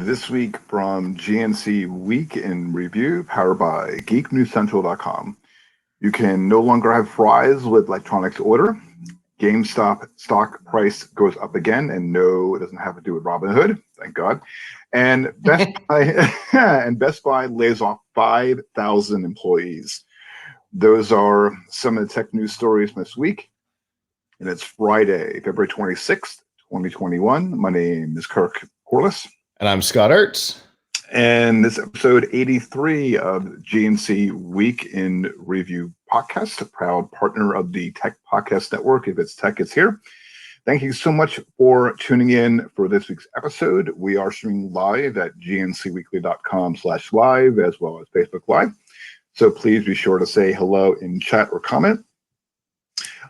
This week from GNC Week in Review, powered by GeekNewsCentral.com. You can no longer have fries with electronics order. GameStop stock price goes up again, and no, it doesn't have to do with RobinHood, thank God. And Best Buy lays off 5,000 employees. Those are some of the tech news stories from this week. And it's Friday, February 26th, 2021. My name is Kirk Corliss. And I'm Scott Ertz. And this is episode 83 of GNC Week in Review podcast, a proud partner of the Tech Podcast Network. If it's tech, it's here. Thank you so much for tuning in for this week's episode. We are streaming live at gncweekly.com/live, as well as Facebook Live. So please be sure to say hello in chat or comment.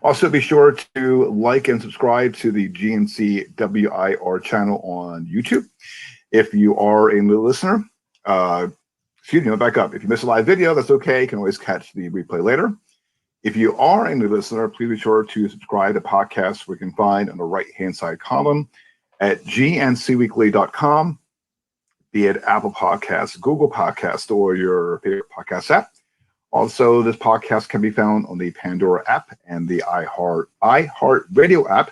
Also, be sure to like and subscribe to the GNC WIR channel on YouTube. If you are a new listener, excuse me, I'll back up. If you miss a live video, that's okay. You can always catch the replay later. If you are a new listener, please be sure to subscribe to podcasts we can find on the right-hand side column at gncweekly.com, be it Apple Podcasts, Google Podcasts, or your favorite podcast app. Also, this podcast can be found on the Pandora app and the iHeartRadio app.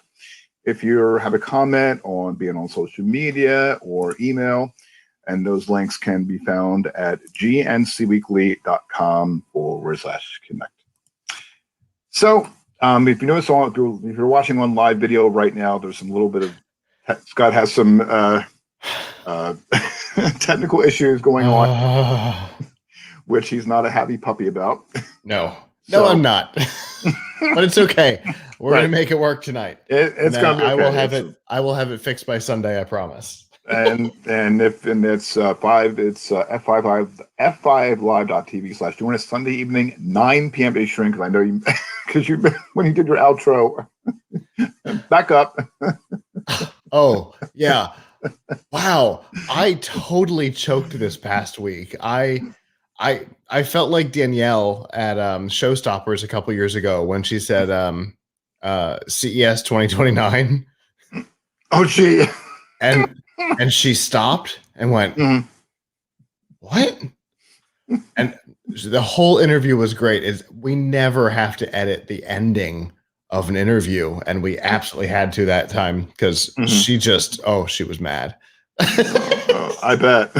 If you have a comment on being on social media or email, and those links can be found at gncweekly.com/connect. So, if you notice, if you're watching on live video right now, there's some little bit of Scott has some technical issues going on, which he's not a happy puppy about. No, I'm not. But it's okay. We're gonna make it work tonight. It's gonna be okay. I will have it fixed by Sunday. I promise. and it's f5live.tv/join us Sunday evening 9 p.m. Eastern, because I know you because you when you did your outro. Back up. Oh yeah. Wow. I totally choked this past week. I felt like Danielle at Showstoppers a couple years ago when she said CES 2029. Oh, gee. And she stopped and went, what? And the whole interview was great. We never have to edit the ending of an interview, and we absolutely had to that time because she was mad. I bet.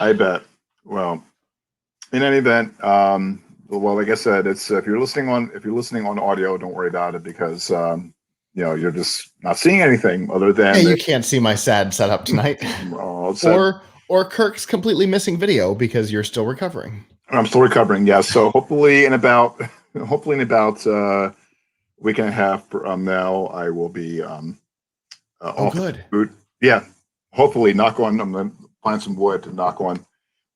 I bet. Well, in any event, well, like I said, it's if you're listening on audio, don't worry about it because you're just not seeing anything other than you can't see my sad setup tonight. Or Kirk's completely missing video because you're still recovering. I'm still recovering, yes. So hopefully in about a week and a half from now, I will be off good. Food. Yeah, hopefully. Knock on. I'm gonna find some wood to knock on.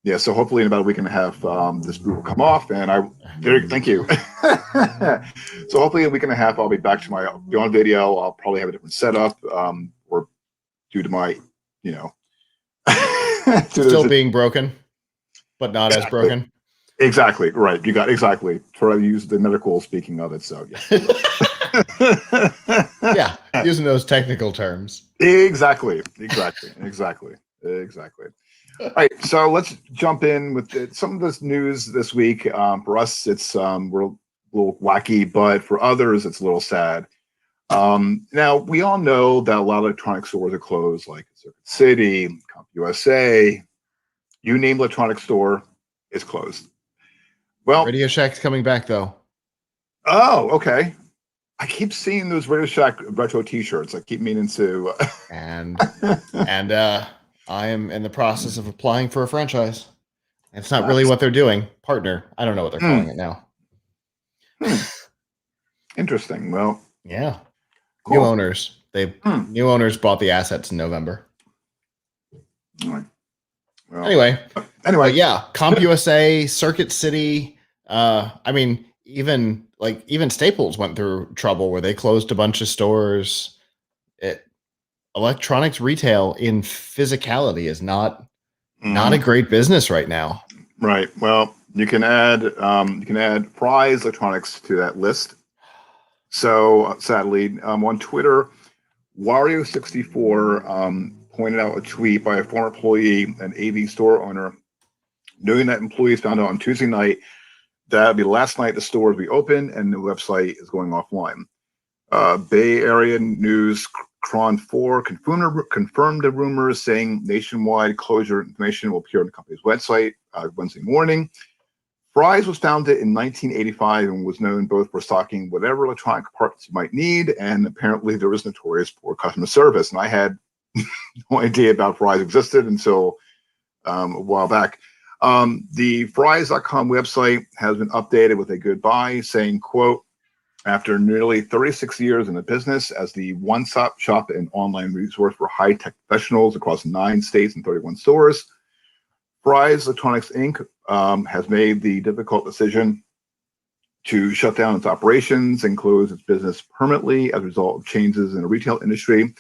Yeah, so hopefully in about a week and a half, this boot will come off, and thank you. So hopefully in a week and a half, I'll be back to my on video. I'll probably have a different setup, or due to my, still being broken, but not as broken. Exactly right. You got exactly. Try to use the medical speaking of it. So yeah, using those technical terms. Exactly. All right, so let's jump in with some of this news this week. For us, it's we're a little wacky, but for others, it's a little sad. Now, we all know that a lot of electronic stores are closed, like Circuit City, CompUSA, you name electronic store is closed. Well, Radio Shack's coming back, though. Oh, okay. I keep seeing those Radio Shack retro T-shirts. I keep meaning to. And I am in the process of applying for a franchise. It's not really what they're doing. Partner. I don't know what they're calling it now. Interesting. Well, yeah. Cool. New owners. New owners bought the assets in November. All right. Well, anyway, yeah. CompUSA, Circuit City. Even Staples went through trouble where they closed a bunch of stores. Electronics retail in physicality is not a great business right now. Right. Well, you can add Fry's Electronics to that list. So sadly, on Twitter, Wario64 pointed out a tweet by a former employee, an AV store owner, noting that employees found out on Tuesday night that would be the last night the store would be open and the website is going offline. Bay Area News Cron 4 confirmed the rumors, saying nationwide closure information will appear on the company's website Wednesday morning. Fry's was founded in 1985 and was known both for stocking whatever electronic parts you might need, and apparently there was notorious poor customer service. And I had no idea about Fry's existed until a while back. The Fry's.com website has been updated with a goodbye, saying, quote, after nearly 36 years in the business as the one-stop shop and online resource for high-tech professionals across 9 states and 31 stores, Fry's Electronics Inc. Has made the difficult decision to shut down its operations and close its business permanently as a result of changes in the retail industry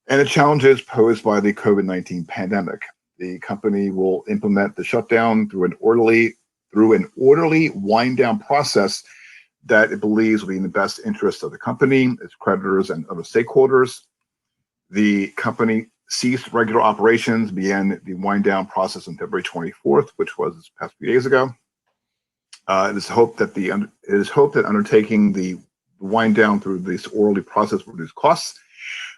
and the challenges posed by the COVID-19 pandemic. The company will implement the shutdown through an orderly wind-down process that it believes will be in the best interest of the company, its creditors, and other stakeholders. The company ceased regular operations, began the wind-down process on February 24th, which was this past few days ago. It is hoped that undertaking the wind-down through this orderly process will reduce costs,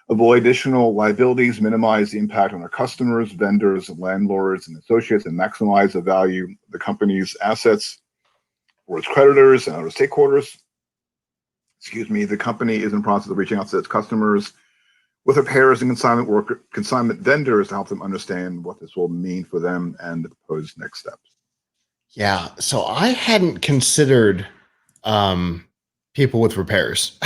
avoid additional liabilities, minimize the impact on our customers, vendors, landlords, and associates, and maximize the value of the company's assets for its creditors and other stakeholders. The company is in the process of reaching out to its customers with repairs and consignment vendors to help them understand what this will mean for them and the proposed next steps. Yeah, so I hadn't considered people with repairs.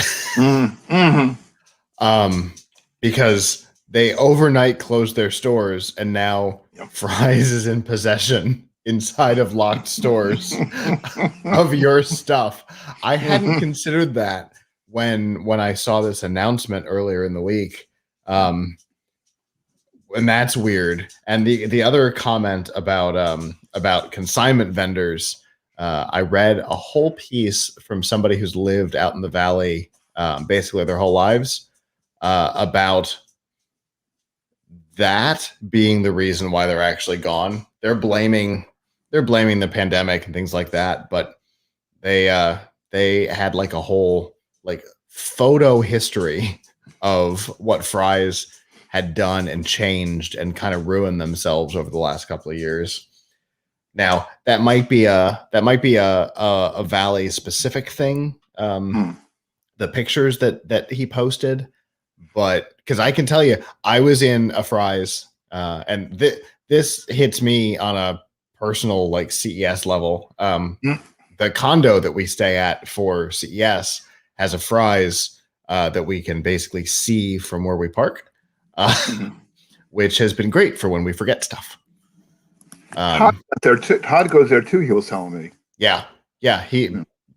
Because they overnight closed their stores, and now Fry's is in possession inside of locked stores of your stuff. I hadn't considered that when I saw this announcement earlier in the week. And that's weird. And the other comment about consignment vendors, I read a whole piece from somebody who's lived out in the valley basically their whole lives about that being the reason why they're actually gone. They're blaming the pandemic and things like that, but they had like a whole like photo history of what Fry's had done and changed and kind of ruined themselves over the last couple of years. Now that might be a Valley specific thing. The pictures that he posted, but because I can tell you, I was in a Fry's, and this hits me on a personal like CES level. The condo that we stay at for CES has a Fry's that we can basically see from where we park, which has been great for when we forget stuff. Todd goes there too. He was telling me. Yeah.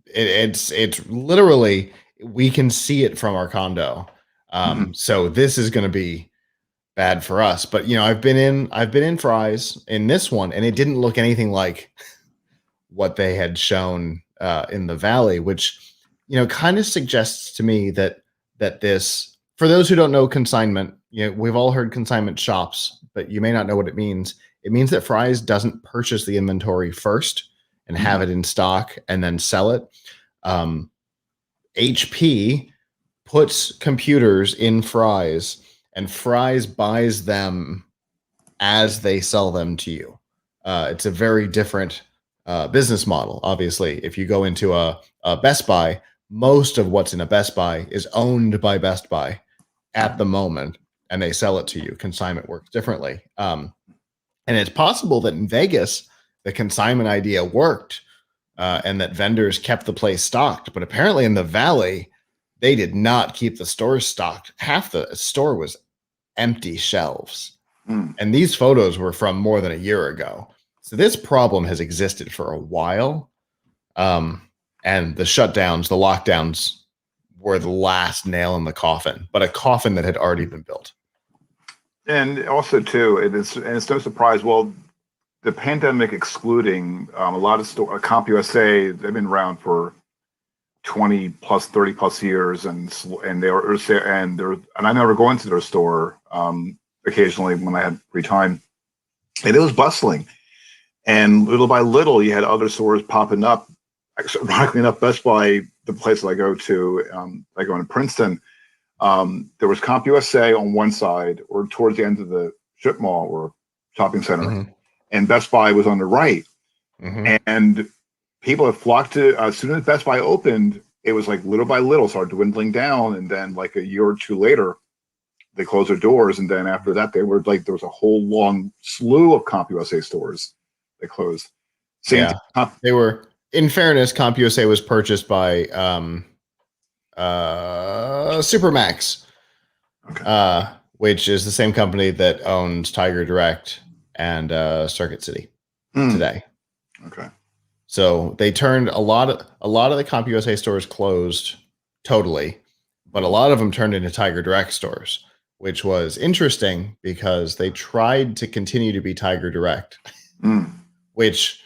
It's literally, we can see it from our condo. So this is going to be bad for us, but I've been in Fry's in this one, and it didn't look anything like what they had shown in the Valley, which kind of suggests to me that this, for those who don't know consignment, we've all heard consignment shops, but you may not know what it means. It means that Fry's doesn't purchase the inventory first and have it in stock and then sell it. HP puts computers in Fry's, and Fry's buys them as they sell them to you. It's a very different business model. Obviously, if you go into a Best Buy, most of what's in a Best Buy is owned by Best Buy at the moment, and they sell it to you. Consignment works differently. And it's possible that in Vegas, the consignment idea worked, and that vendors kept the place stocked. But apparently in the Valley, they did not keep the stores stocked. Half the store was empty shelves. And these photos were from more than a year ago. So this problem has existed for a while. And the shutdowns, the lockdowns were the last nail in the coffin, but a coffin that had already been built. And also too, it's no surprise. Well, the pandemic excluding, a lot of CompUSA, they've been around for 20 plus 30 plus years, and I never go into their store occasionally when I had free time, and it was bustling. And little by little, you had other stores popping up. Ironically enough, Best Buy, the place that I go to, I go in Princeton. There was CompUSA on one side, or towards the end of the strip mall or shopping center, and Best Buy was on the right. And people have flocked to. As soon as Best Buy opened, it was like little by little started dwindling down, and then like a year or two later, they closed their doors, and then after that, they were like there was a whole long slew of CompUSA stores that closed. They were. In fairness, CompUSA was purchased by Supermax, which is the same company that owns Tiger Direct and Circuit City today. Okay. So they turned a lot of the CompUSA stores closed totally, but a lot of them turned into Tiger Direct stores, which was interesting because they tried to continue to be Tiger Direct, which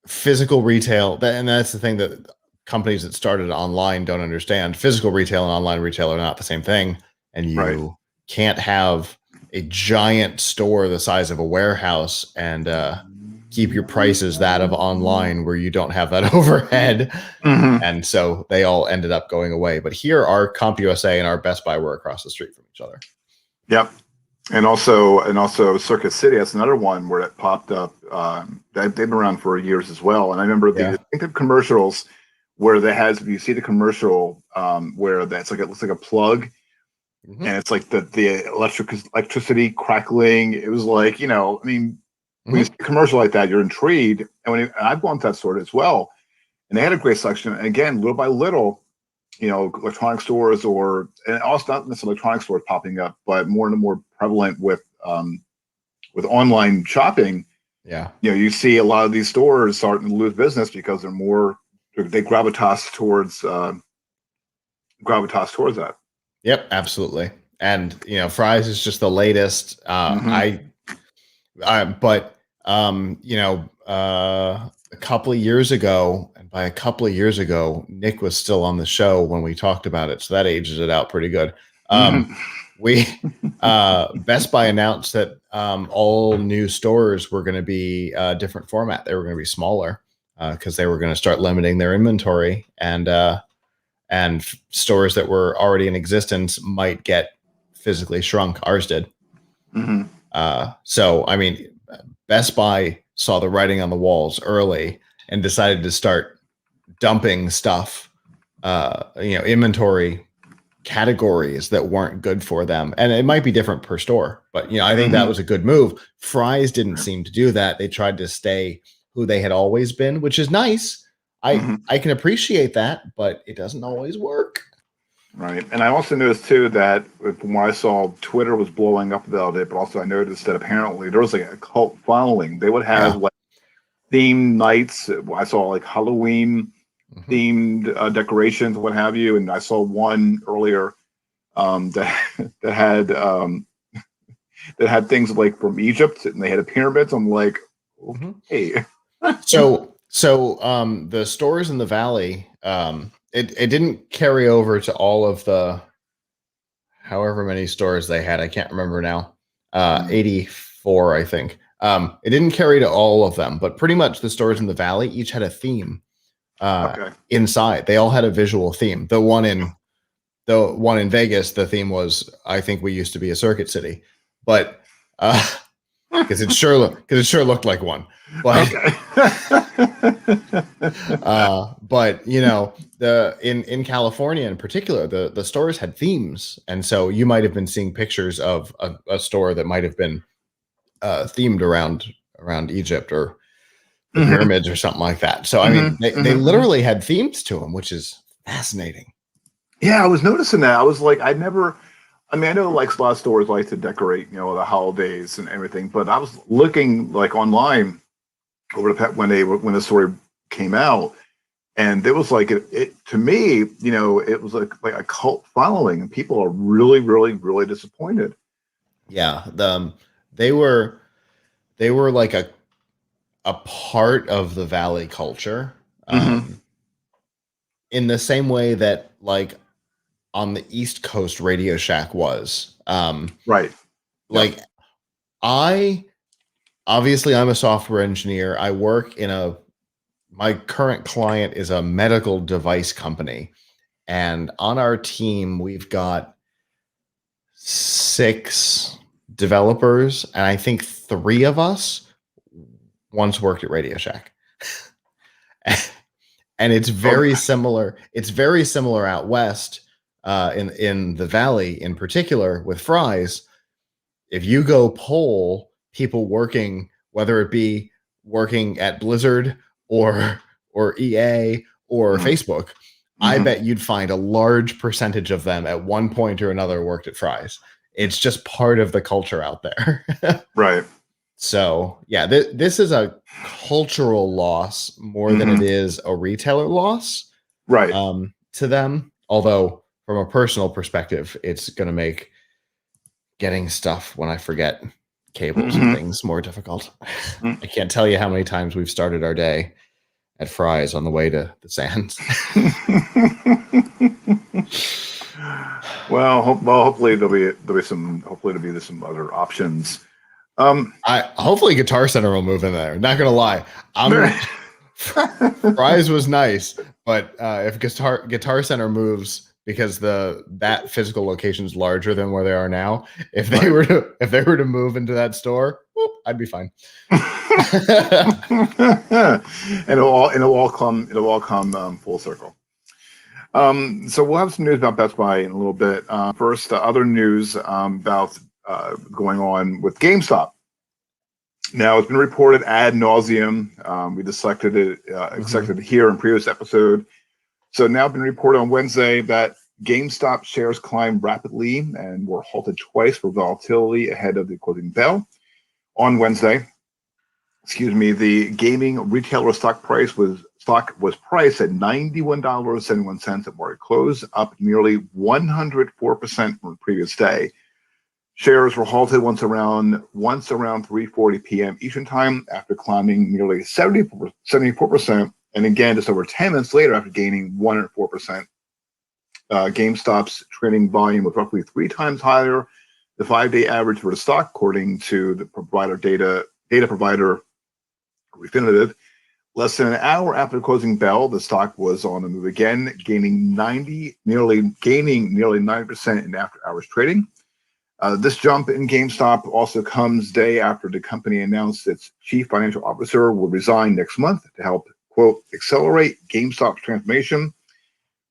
physical retail, and that's the thing that companies that started online don't understand. Physical retail and online retail are not the same thing, and you can't have a giant store the size of a warehouse and keep your prices that of online where you don't have that overhead. And so they all ended up going away. But here, our CompUSA and our Best Buy were across the street from each other. Yep. And also Circuit City, that's another one where it popped up. They've been around for years as well. And I remember the commercials where they had, you see the commercial where that's like, it looks like a plug, and it's like the electricity crackling. It was like, you know, I mean, when you see a commercial like that, you're intrigued. And I've gone to that store as well, and they had a great selection. And again, little by little, you know, electronic stores and also not necessarily electronic stores popping up, but more and more prevalent with online shopping. Yeah. You know, you see a lot of these stores starting to lose business because they gravitas towards that. Yep, absolutely. And you know, Fry's is just the latest. A couple of years ago, and by a couple of years ago, Nick was still on the show when we talked about it, so that ages it out pretty good. Best Buy announced that all new stores were going to be a different format. They were going to be smaller because they were going to start limiting their inventory, and stores that were already in existence might get physically shrunk. Ours did. So, I mean, Best Buy saw the writing on the walls early and decided to start dumping stuff, inventory categories that weren't good for them. And it might be different per store, but I think that was a good move. Fry's didn't seem to do that. They tried to stay who they had always been, which is nice. I can appreciate that, but it doesn't always work. Right. And I also noticed too that from what I saw, Twitter was blowing up about it, but also I noticed that apparently there was like a cult following. They would have like themed nights. I saw like Halloween themed decorations, what have you. And I saw one earlier that had that had things like from Egypt, and they had pyramids. I'm like, okay. So the stores in the Valley, it didn't carry over to all of the however many stores they had. I can't remember now. 84, I think. It didn't carry to all of them, but pretty much the stores in the Valley each had a theme inside. They all had a visual theme. The one in Vegas, the theme was, I think we used to be a Circuit City, but because it sure looked like one. But but in California in particular, the stores had themes, and so you might have been seeing pictures of a store that might have been themed around Egypt or the pyramids or something like that. So I mean, they literally had themes to them, which is fascinating. Yeah, I was noticing that. I was like, I know like a lot of stores like to decorate, the holidays and everything, but I was looking like online over when the story came out, and it was like it to me, it was like a cult following, and people are really, really, really disappointed. Yeah, they were like a part of the Valley culture. in the same way that like on the East Coast Radio Shack was. Right. Like I'm a software engineer. I work in my current client is a medical device company. And on our team, we've got 6 developers, and I think 3 of us once worked at Radio Shack. And it's very similar. It's very similar out west, in the Valley, in particular with Fry's. If you go poll people working, whether it be working at Blizzard or EA or Facebook, I bet you'd find a large percentage of them at one point or another worked at Fry's. It's just part of the culture out there. Right. So yeah, this is a cultural loss more than it is a retailer loss, right? To them. Although from a personal perspective, it's going to make getting stuff when I forget cables and things more difficult. I can't tell you how many times we've started our day at Fry's on the way to the Sands. Well, hopefully there'll be some other options. Hopefully Guitar Center will move in there. Not gonna lie, Fry's was nice, but if Guitar Center moves, because that physical location is larger than where they are now, if they were to move into that store, I'd be fine. And it'll all come full circle. So we'll have some news about Best Buy in a little bit. First, other news about going on with GameStop. Now, it's been reported ad nauseum. We dissected it here in previous episode. So now it's been reported on Wednesday that GameStop shares climbed rapidly and were halted twice for volatility ahead of the closing bell. On Wednesday, the gaming retailer stock was priced at $91.71 at market close, up nearly 104% from the previous day. Shares were halted once around 3:40 p.m. Eastern Time after climbing nearly 74%, and again just over 10 minutes later after gaining 104%. GameStop's trading volume was roughly 3 times higher the 5-day average for the stock, according to the data provider Refinitiv. Less than an hour after the closing bell, the stock was on the move again, gaining nearly 90% in after-hours trading. This jump in GameStop also comes day after the company announced its chief financial officer will resign next month to help, quote, accelerate GameStop's transformation,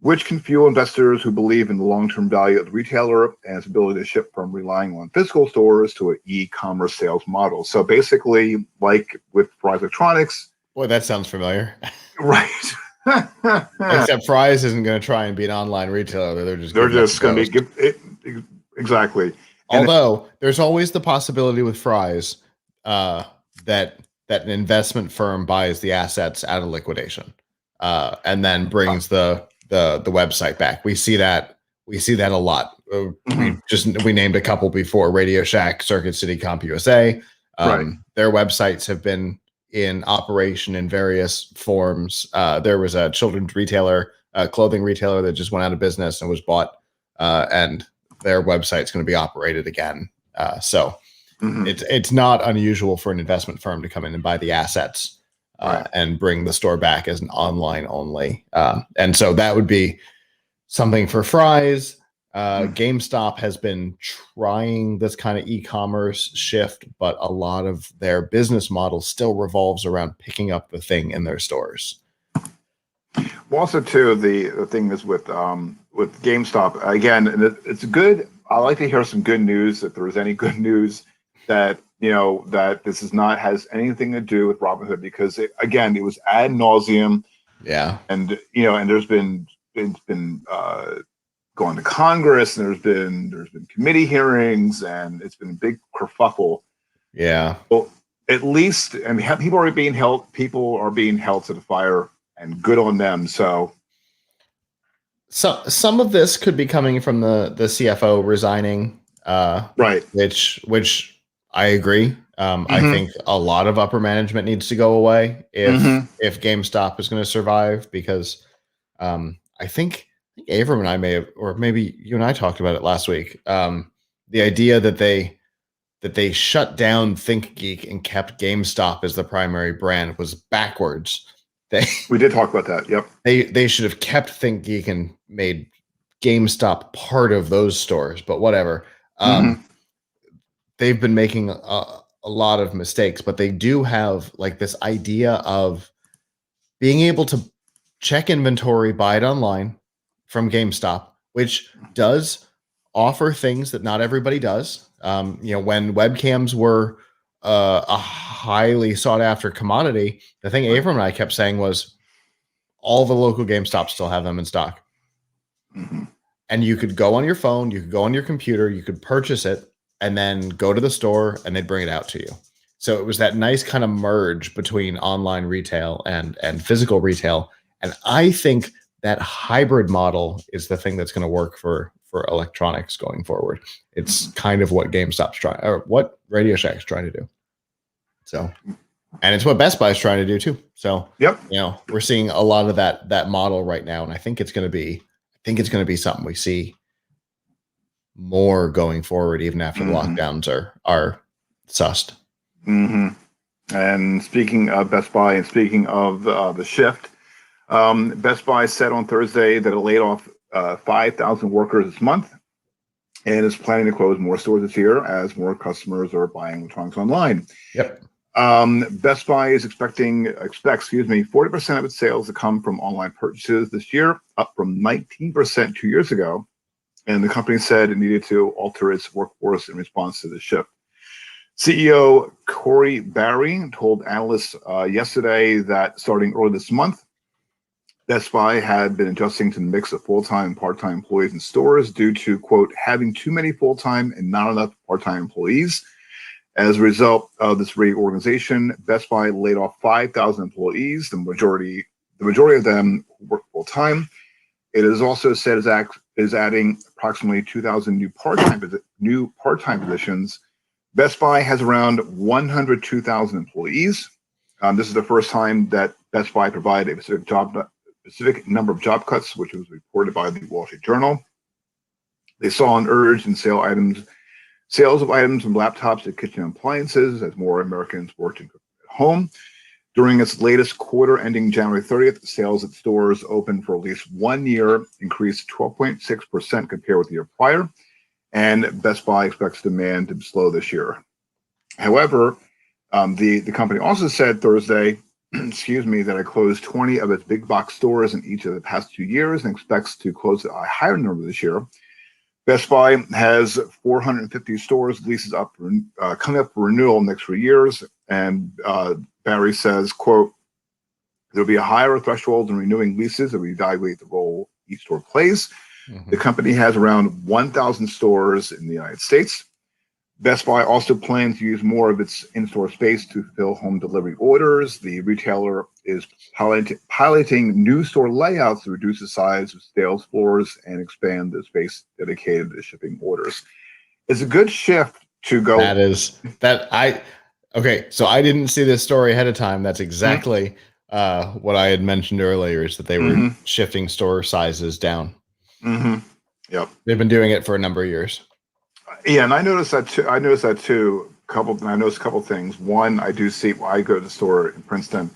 which can fuel investors who believe in the long-term value of the retailer and its ability to shift from relying on physical stores to an e-commerce sales model. So basically, like with Fry's Electronics. Boy, that sounds familiar. Right. Except Fry's isn't going to try and be an online retailer. They're just going to be exactly. Although there's always the possibility with Fry's that an investment firm buys the assets out of liquidation and then brings the website back. We see that a lot. We named a couple before: Radio Shack, Circuit City, CompUSA. Their websites have been in operation in various forms. There was a children's retailer, clothing retailer that just went out of business and was bought, and their website's going to be operated again. It's not unusual for an investment firm to come in and buy the assets and bring the store back as an online only. And so that would be something for Fry's. GameStop has been trying this kind of e-commerce shift, but a lot of their business model still revolves around picking up the thing in their stores. Well, also too, the thing is with GameStop, again, it's good. I like to hear some good news, if there is any good news that that this has anything to do with Robinhood, because it was ad nauseum. Yeah. And and there's been going to Congress, and there's been committee hearings, and it's been a big kerfuffle. Yeah. Well, at least, people are being held to the fire, and good on them. So some of this could be coming from the CFO resigning. Which I agree. I think a lot of upper management needs to go away if GameStop is going to survive, because I think Avram and I may have, or maybe you and I talked about it last week. The idea that they shut down ThinkGeek and kept GameStop as the primary brand was backwards. We did talk about that. Yep. They should have kept ThinkGeek and made GameStop part of those stores, but whatever. They've been making a lot of mistakes, but they do have like this idea of being able to check inventory, buy it online from GameStop, which does offer things that not everybody does. When webcams were a highly sought after commodity, the thing Avram and I kept saying was all the local GameStops still have them in stock. And you could go on your phone, you could go on your computer, you could purchase it, and then go to the store and they'd bring it out to you. So it was that nice kind of merge between online retail and physical retail. And I think that hybrid model is the thing that's going to work for electronics going forward. It's kind of what GameStop's trying, or what Radio Shack's trying to do. So, and it's what Best Buy's trying to do too. So, yep. We're seeing a lot of that model right now. And I think it's going to be something we see more going forward, even after the lockdowns are sussed. And speaking of Best Buy and speaking of the shift, Best Buy said on Thursday that it laid off 5,000 workers this month and is planning to close more stores this year as more customers are buying electronics online. Yep. Best Buy expects 40% of its sales to come from online purchases this year, up from 19% 2 years ago. And the company said it needed to alter its workforce in response to the shift. CEO Corey Barry told analysts yesterday that starting early this month, Best Buy had been adjusting to the mix of full-time and part-time employees in stores due to, quote, having too many full-time and not enough part-time employees. As a result of this reorganization, Best Buy laid off 5,000 employees, the majority of them work full-time. It is also said is adding approximately 2,000 new part-time positions. Best Buy has around 102,000 employees. This is the first time that Best Buy provided a specific number of job cuts, which was reported by the Wall Street Journal. They saw an urge in sales of items from laptops to kitchen appliances as more Americans worked at home. During its latest quarter ending January 30th, sales at stores open for at least 1 year increased 12.6% compared with the year prior, and Best Buy expects demand to slow this year. However, the company also said Thursday, that it closed 20 of its big box stores in each of the past 2 years and expects to close a higher number this year. Best Buy has 450 stores leases coming up for renewal next 3 years, and Barry says, quote, there'll be a higher threshold in renewing leases as we evaluate the role each store plays. The company has around 1,000 stores in the United States. Best Buy also plans to use more of its in-store space to fulfill home delivery orders. The retailer is piloting new store layouts to reduce the size of sales floors and expand the space dedicated to shipping orders. It's a good shift to go. Okay, so I didn't see this story ahead of time. That's exactly what I had mentioned earlier, is that they were shifting store sizes down. Yep. They've been doing it for a number of years. Yeah, and I noticed that too. I noticed a couple things. One, I do see when I go to the store in Princeton,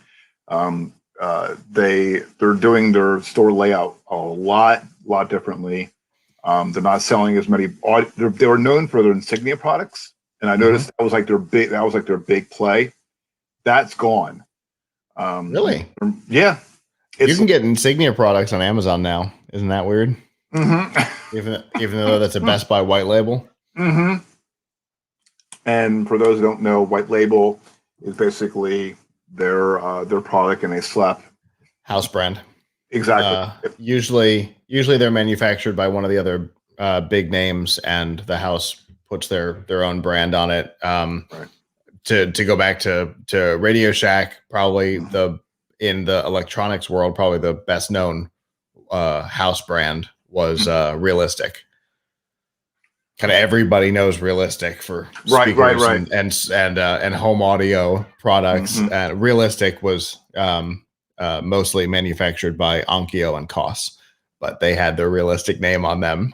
they're doing their store layout a lot differently. They're not selling as many. They were known for their Insignia products, and I noticed that was like their big play. That's gone. Really? Yeah. You can get Insignia products on Amazon now. Isn't that weird? Even though that's a Best Buy white label. And for those who don't know, white label is basically their product and a slap house brand. Exactly. Usually they're manufactured by one of the other big names, and the house puts their own brand on it. Right. To go back to Radio Shack, probably in the electronics world, probably the best known house brand was Realistic. Kind of everybody knows Realistic for speakers and home audio products. Realistic was mostly manufactured by Onkyo and Koss. but they had their realistic name on them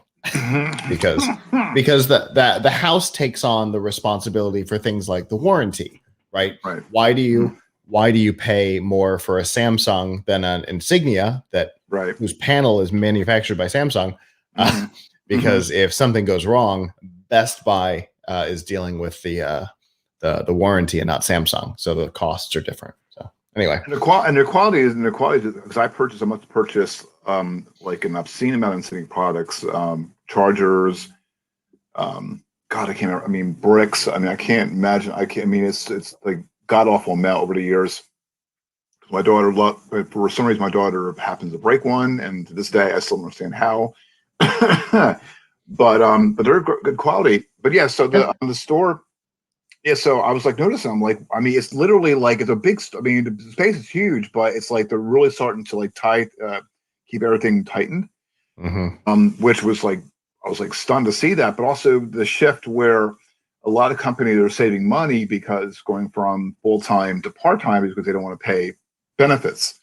because the house takes on the responsibility for things like the warranty, right? Right. Why do you pay more for a Samsung than an Insignia whose panel is manufactured by Samsung? Because if something goes wrong, Best Buy is dealing with the warranty and not Samsung, so the costs are different. So anyway, and the quality is because I must purchase like an obscene amount of Insignia products, chargers, God, I can't remember. I mean, bricks. I mean, I can't imagine. I mean, it's like god awful amount over the years. My daughter, for some reason, my daughter happens to break one, and to this day, I still don't understand how. but they're good quality. But yeah, so on the store, yeah. So I was like noticing, I'm like, I mean, it's literally like it's a big. I mean, the space is huge, but it's like they're really starting to like keep everything tightened. Which was like, I was like stunned to see that, but also the shift where a lot of companies are saving money because going from full-time to part-time is because they don't want to pay benefits.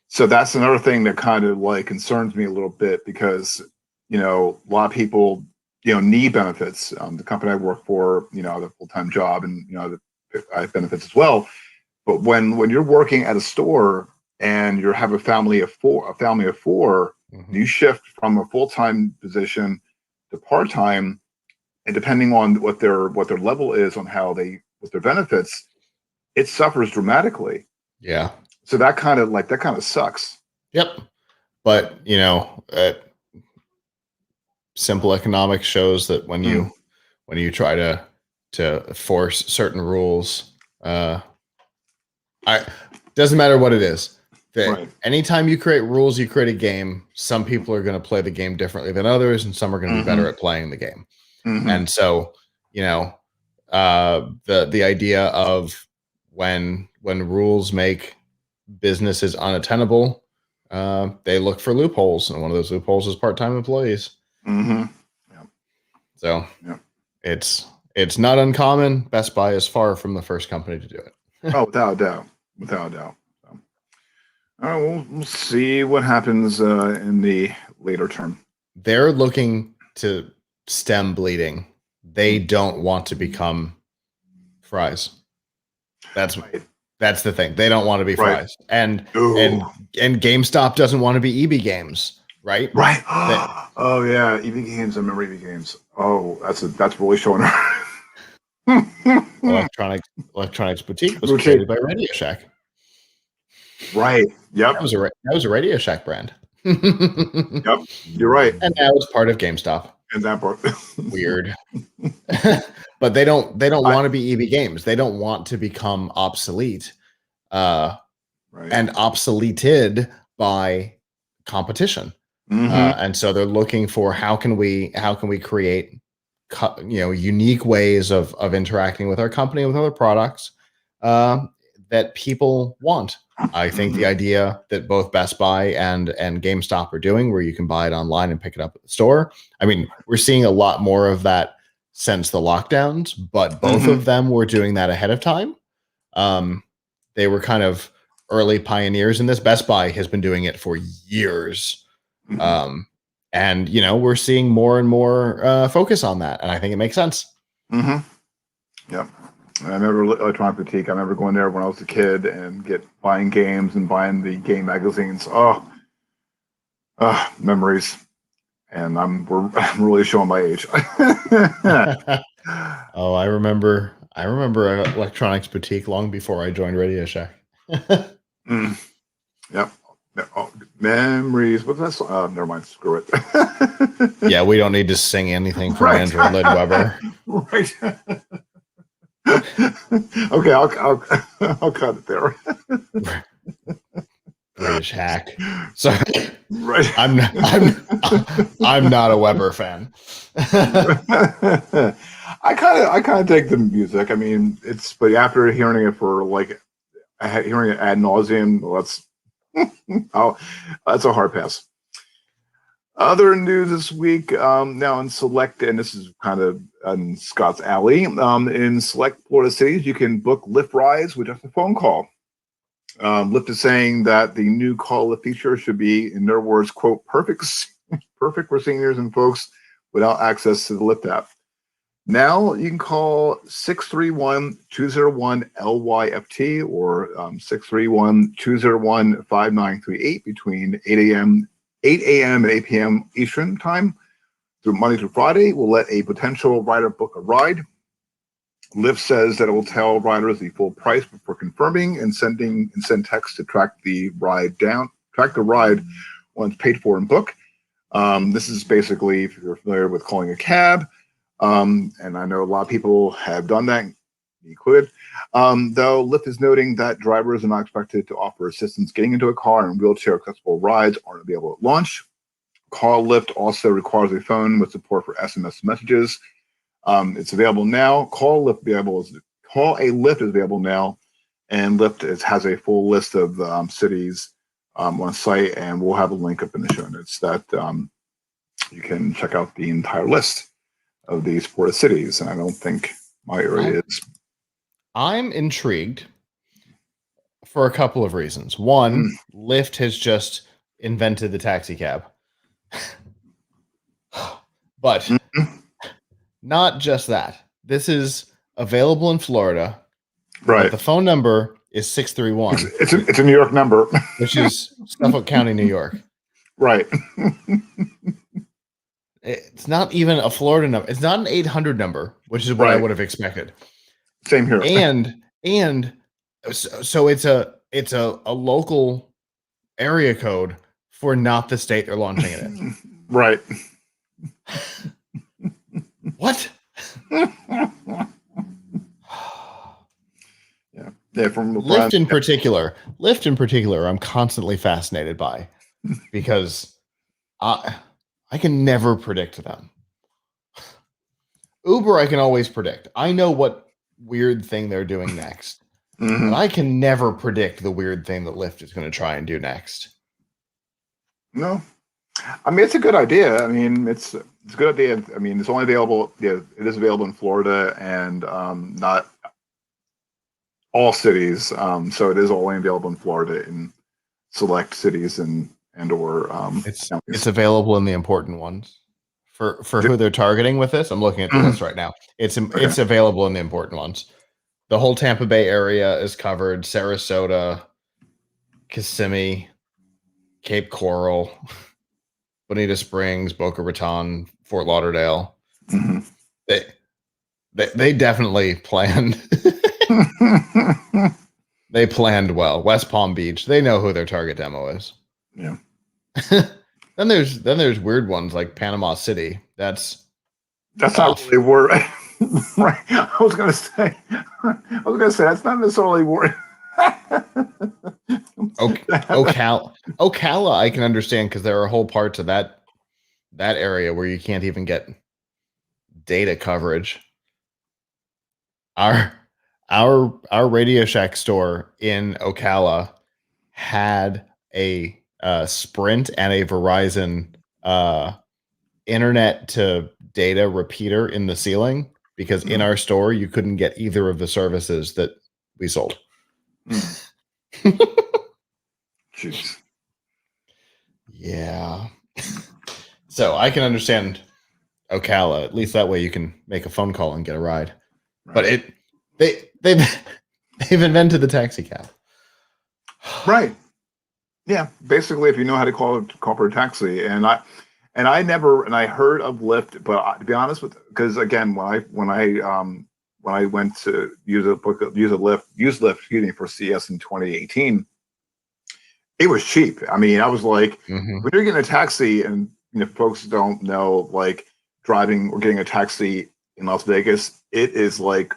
So that's another thing that kind of like concerns me a little bit because, a lot of people, need benefits. The company I work for, the full-time job and, I have benefits as well. But when you're working at a store and you have a family of four, you shift from a full-time position to part-time, and depending on what their level is on with their benefits, it suffers dramatically. Yeah. So that kind of sucks. Yep. But simple economics shows that when you try to force certain rules, doesn't matter what it is. Anytime you create rules, you create a game. Some people are going to play the game differently than others, and some are going to be better at playing the game. And so, the idea of when rules make businesses unattainable, they look for loopholes, and one of those loopholes is part-time employees. So it's not uncommon. Best Buy is far from the first company to do it. Oh, without a doubt. All right, we'll see what happens in the later term. They're looking to stem bleeding. They don't want to become Fry's. That's the thing. They don't want to be Fry's. And GameStop doesn't want to be EB Games, right? Right. Oh yeah, EB Games. I remember EB Games. Oh, that's really showing her. Electronics Boutique was created by Radio Shack. Right. Yep. That was a Radio Shack brand. Yep. You're right. And now it's part of GameStop. And that part. Weird. But they don't want to be EB Games. They don't want to become obsolete. And obsoleted by competition. And so they're looking for how can we create unique ways of interacting with our company and with other products that people want. I think the idea that both Best Buy and GameStop are doing, where you can buy it online and pick it up at the store. I mean, we're seeing a lot more of that since the lockdowns, but both of them were doing that ahead of time. They were kind of early pioneers in this. Best Buy has been doing it for years. And, we're seeing more and more focus on that. And I think it makes sense. Yep. I remember Electronic Boutique. I remember going there when I was a kid and buying games and buying the game magazines. Memories. And I'm really showing my age. Oh, I remember Electronics Boutique long before I joined Radio Shack. Yep. Oh, memories. What's that song? Never mind. Screw it. Yeah, we don't need to sing anything from Andrew Lloyd Webber. Right. Okay, I'll cut it there. British hack. Sorry. Right. I'm not a Weber fan. I kind of take the music. I mean, but after hearing it hearing it ad nauseum, that's a hard pass. Other news this week, now in select, and this is kind of in Scott's alley, in select Florida cities, you can book Lyft rides with just a phone call. Lyft is saying that the new call Lyft feature should be, in their words, quote, perfect for seniors and folks without access to the Lyft app. Now you can call 631-201-LYFT or 631-201-5938 between 8 a.m. and 8 p.m. Eastern time through Monday through Friday. We'll let a potential rider book a ride. Lyft says that it will tell riders the full price before confirming and send text to track the ride once paid for and book. This is basically, if you're familiar with calling a cab, and I know a lot of people have done that, included. Though Lyft is noting that drivers are not expected to offer assistance getting into a car, and wheelchair accessible rides aren't available at launch. Call Lyft also requires a phone with support for SMS messages. It's available now. Call a Lyft is available now, and Lyft has a full list of cities on site, and we'll have a link up in the show notes that you can check out the entire list of these supported cities. And I don't think my area is. I'm intrigued for a couple of reasons. One, Lyft has just invented the taxi cab. But not just that. This is available in Florida. Right. The phone number is 631. It's a New York number. Which is Suffolk County, New York. Right. It's not even a Florida number. It's not an 800 number, which is what I would have expected. Same here. And so it's a local area code for not the state they're launching it in. Right. What? Yeah. From Lyft in particular, I'm constantly fascinated by, because I can never predict them. Uber, I can always predict. I know what weird thing they're doing next, but I can never predict the weird thing that Lyft is going to try and do next. No, I mean, it's a good idea. I mean, it's a good idea. I mean, it's only available. Yeah, it is available in Florida and not all cities. So it is only available in Florida in select cities and or it's available in the important ones. For who they're targeting with this, I'm looking at the list right now. It's available in the important ones. The whole Tampa Bay area is covered. Sarasota, Kissimmee, Cape Coral, Bonita Springs, Boca Raton, Fort Lauderdale. They definitely planned. They planned well. West Palm Beach. They know who their target demo is. Yeah. Then there's weird ones like Panama City. That's not really where. Right. I was gonna say that's not necessarily where. Ocala, I can understand, because there are whole parts of that area where you can't even get data coverage. Our Radio Shack store in Ocala had a Sprint and a Verizon internet to data repeater in the ceiling, because in our store you couldn't get either of the services that we sold. Jeez. Yeah. So I can understand Ocala. At least that way you can make a phone call and get a ride. Right. But they've invented the taxi cab. Right. Yeah. Basically, if you know how to call for a taxi, and I heard of Lyft, but to be honest with, because again, when I went to use Lyft, for CS in 2018, it was cheap. I mean, I was like, when you're getting a taxi, and folks don't know, like, driving or getting a taxi in Las Vegas, it is like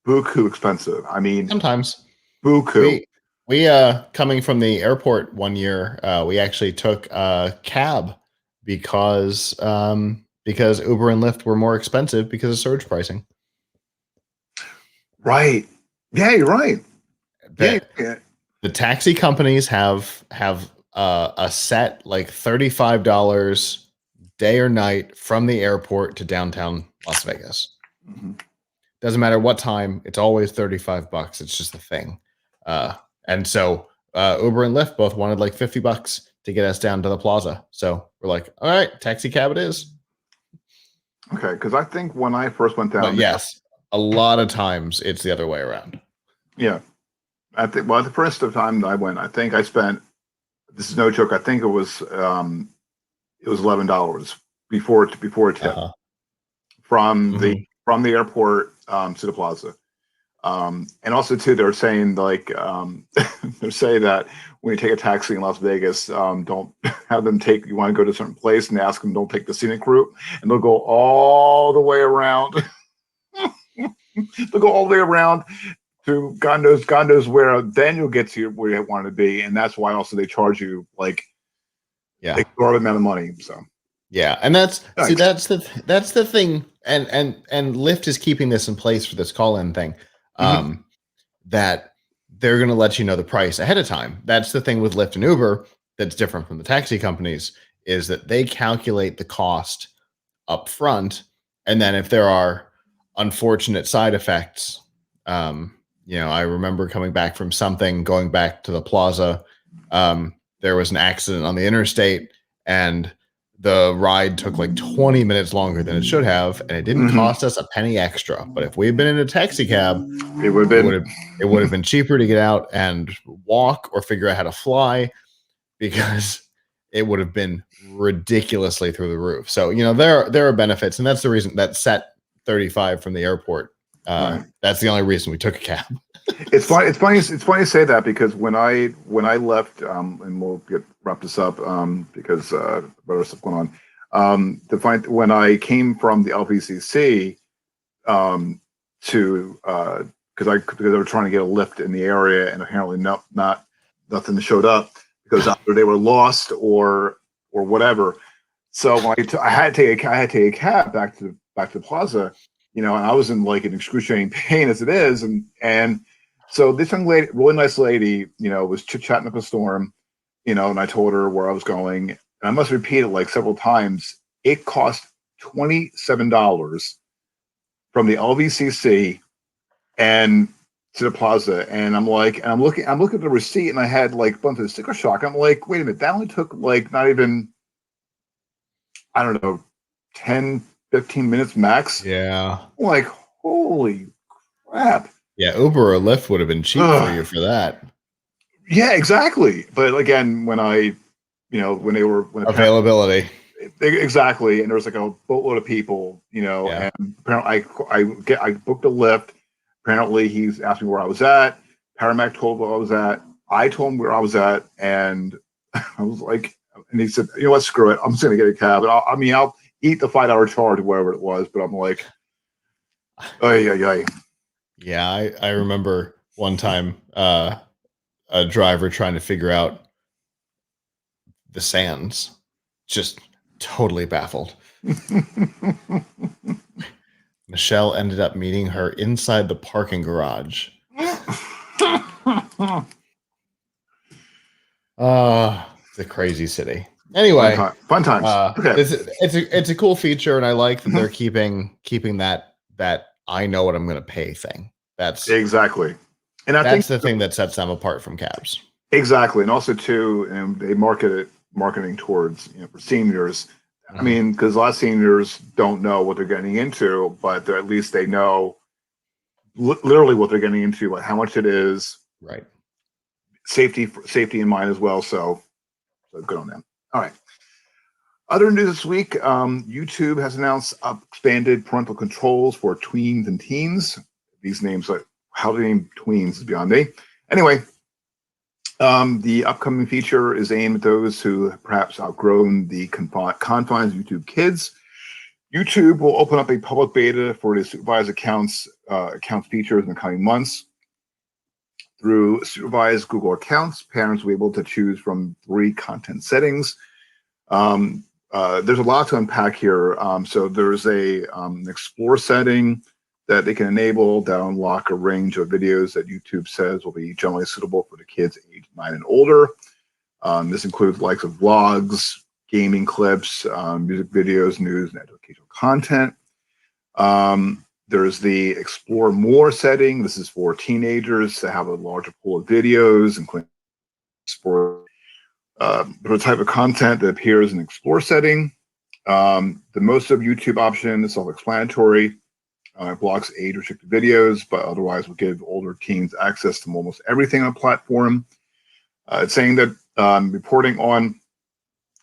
buku expensive. I mean, sometimes buku. We coming from the airport one year, we actually took a cab because Uber and Lyft were more expensive because of surge pricing. Right. Yeah, you're right. The taxi companies have a set like $35 day or night from the airport to downtown Las Vegas. Doesn't matter what time, it's always $35. It's just a thing. And so Uber and Lyft both wanted like $50 to get us down to the plaza. So we're like, all right, taxi cab it is. Okay, because I think when I first went down But there, yes, a lot of times it's the other way around. yeah, I think the first time that I went, I think I spent, this is no joke, I think it was $11 before tip from the airport to the plaza. And also too, they're saying like they're saying that when you take a taxi in Las Vegas, don't have them take. You want to go to a certain place and ask them, don't take the scenic route, and they'll go all the way around. They'll go all the way around to God knows where. Then you'll get to where you want to be, and that's why also they charge you like exorbitant amount of money. So yeah, and that's the thing, and Lyft is keeping this in place for this call-in thing. That they're going to let you know the price ahead of time. That's the thing with Lyft and Uber that's different from the taxi companies, is that they calculate the cost up front, and then if there are unfortunate side effects, I remember coming back from something, going back to the plaza, there was an accident on the interstate, and the ride took like 20 minutes longer than it should have, and it didn't cost us a penny extra. But if we had been in a taxi cab, it would have been cheaper to get out and walk or figure out how to fly, because it would have been ridiculously through the roof. So, there are benefits, and that's the reason that set 35 from the airport. That's the only reason we took a cab. It's funny to say that, because when I left, and we'll wrap this up because there's stuff going on. When I came from the LVCC to because they were trying to get a lift in the area, and apparently nothing showed up, because either they were lost or whatever. So when I had to take a cab back to the plaza, and I was in like an excruciating pain as it is, and so this young lady, really nice lady, was chit-chatting up a storm, and I told her where I was going, and I must repeat it like several times. It cost $27 from the LVCC and to the plaza, and I'm looking at the receipt, and I had like a bunch of sticker shock. I'm like, wait a minute, that only took like not even, I don't know, 10, 15 minutes max. Yeah. I'm like, holy crap. Yeah, Uber or Lyft would have been cheap for you for that. Yeah, exactly. But again, when availability. Exactly, and there was like a boatload of people, and apparently I booked a Lyft. Apparently he's asked me where I was at. Paramac told where I was at. I told him where I was at, and I was like, and he said, what, screw it, I'm just gonna get a cab. And I'll eat the $5 charge, whatever it was. But I'm like, yeah, I remember one time a driver trying to figure out the sands, just totally baffled. Michelle ended up meeting her inside the parking garage. It's a crazy city. Anyway, fun times. Okay. It's a cool feature, and I like that they're keeping that I know what I'm going to pay thing. That's exactly, and that's the thing that sets them apart from cabs. Exactly, and also too, and they marketing towards for seniors. I mean, because a lot of seniors don't know what they're getting into, but at least they know literally what they're getting into, like how much it is. Right. Safety in mind as well. So good on them. All right. Other news this week, YouTube has announced expanded parental controls for tweens and teens. These names, like how they name tweens, is beyond me. Anyway, the upcoming feature is aimed at those who have perhaps outgrown the confines of YouTube Kids. YouTube will open up a public beta for the supervised accounts features in the coming months. Through supervised Google accounts, parents will be able to choose from 3 content settings. There's a lot to unpack here. So there's an explore setting that they can enable that unlock a range of videos that YouTube says will be generally suitable for the kids age 9 and older. This includes likes of vlogs, gaming clips, music videos, news, and educational content. There's the Explore More setting. This is for teenagers to have a larger pool of videos, including for the type of content that appears in the Explore setting. The most of YouTube option is self-explanatory. It blocks age-restricted videos, but otherwise will give older teens access to almost everything on the platform. It's saying that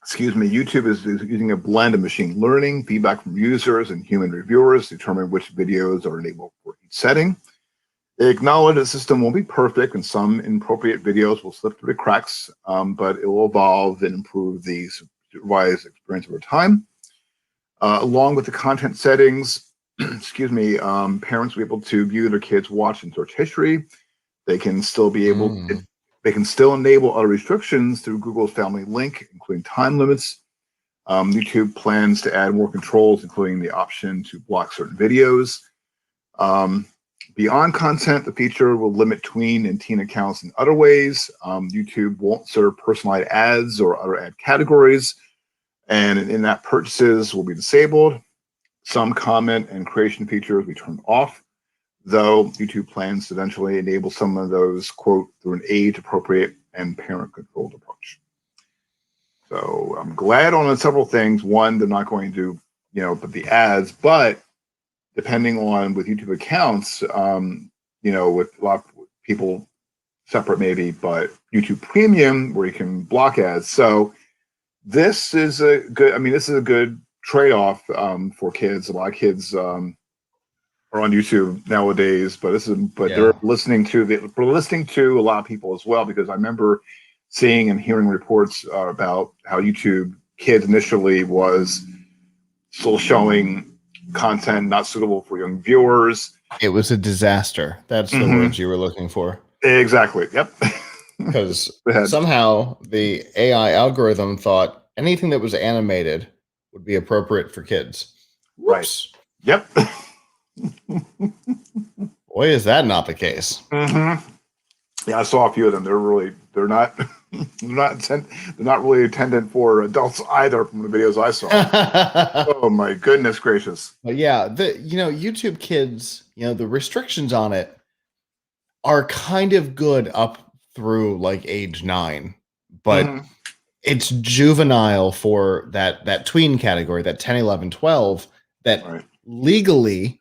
YouTube is using a blend of machine learning, feedback from users, and human reviewers to determine which videos are enabled for each setting. They acknowledge the system won't be perfect, and some inappropriate videos will slip through the cracks, but it will evolve and improve the supervised experience over time. Along with the content settings, parents will be able to view their kids' watch and search history. They can still be able. They can still enable other restrictions through Google's Family Link, including time limits. YouTube plans to add more controls, including the option to block certain videos. Beyond content, the feature will limit tween and teen accounts in other ways. YouTube won't serve personalized ads or other ad categories, and in-app purchases will be disabled. Some comment and creation features will be turned off, though YouTube plans to eventually enable some of those, quote, through an age-appropriate and parent-controlled approach. So I'm glad on several things. One, they're not going to, put the ads, but depending on with YouTube accounts, with a lot of people separate maybe, but YouTube Premium where you can block ads. So this is a good trade-off for kids. A lot of kids are on YouTube nowadays, but they're listening to a lot of people as well, because I remember seeing and hearing reports about how YouTube Kids initially was still showing content not suitable for young viewers. It was a disaster. That's the words you were looking for. Exactly. Yep. Because somehow the AI algorithm thought anything that was animated would be appropriate for kids. Right. Yep. Boy, is that not the case. Yeah, I saw a few of them. They're not really intended for adults either from the videos I saw. Oh my goodness gracious. But yeah, YouTube Kids, the restrictions on it are kind of good up through like age 9, but it's juvenile for that tween category, that 10, 11, 12, that legally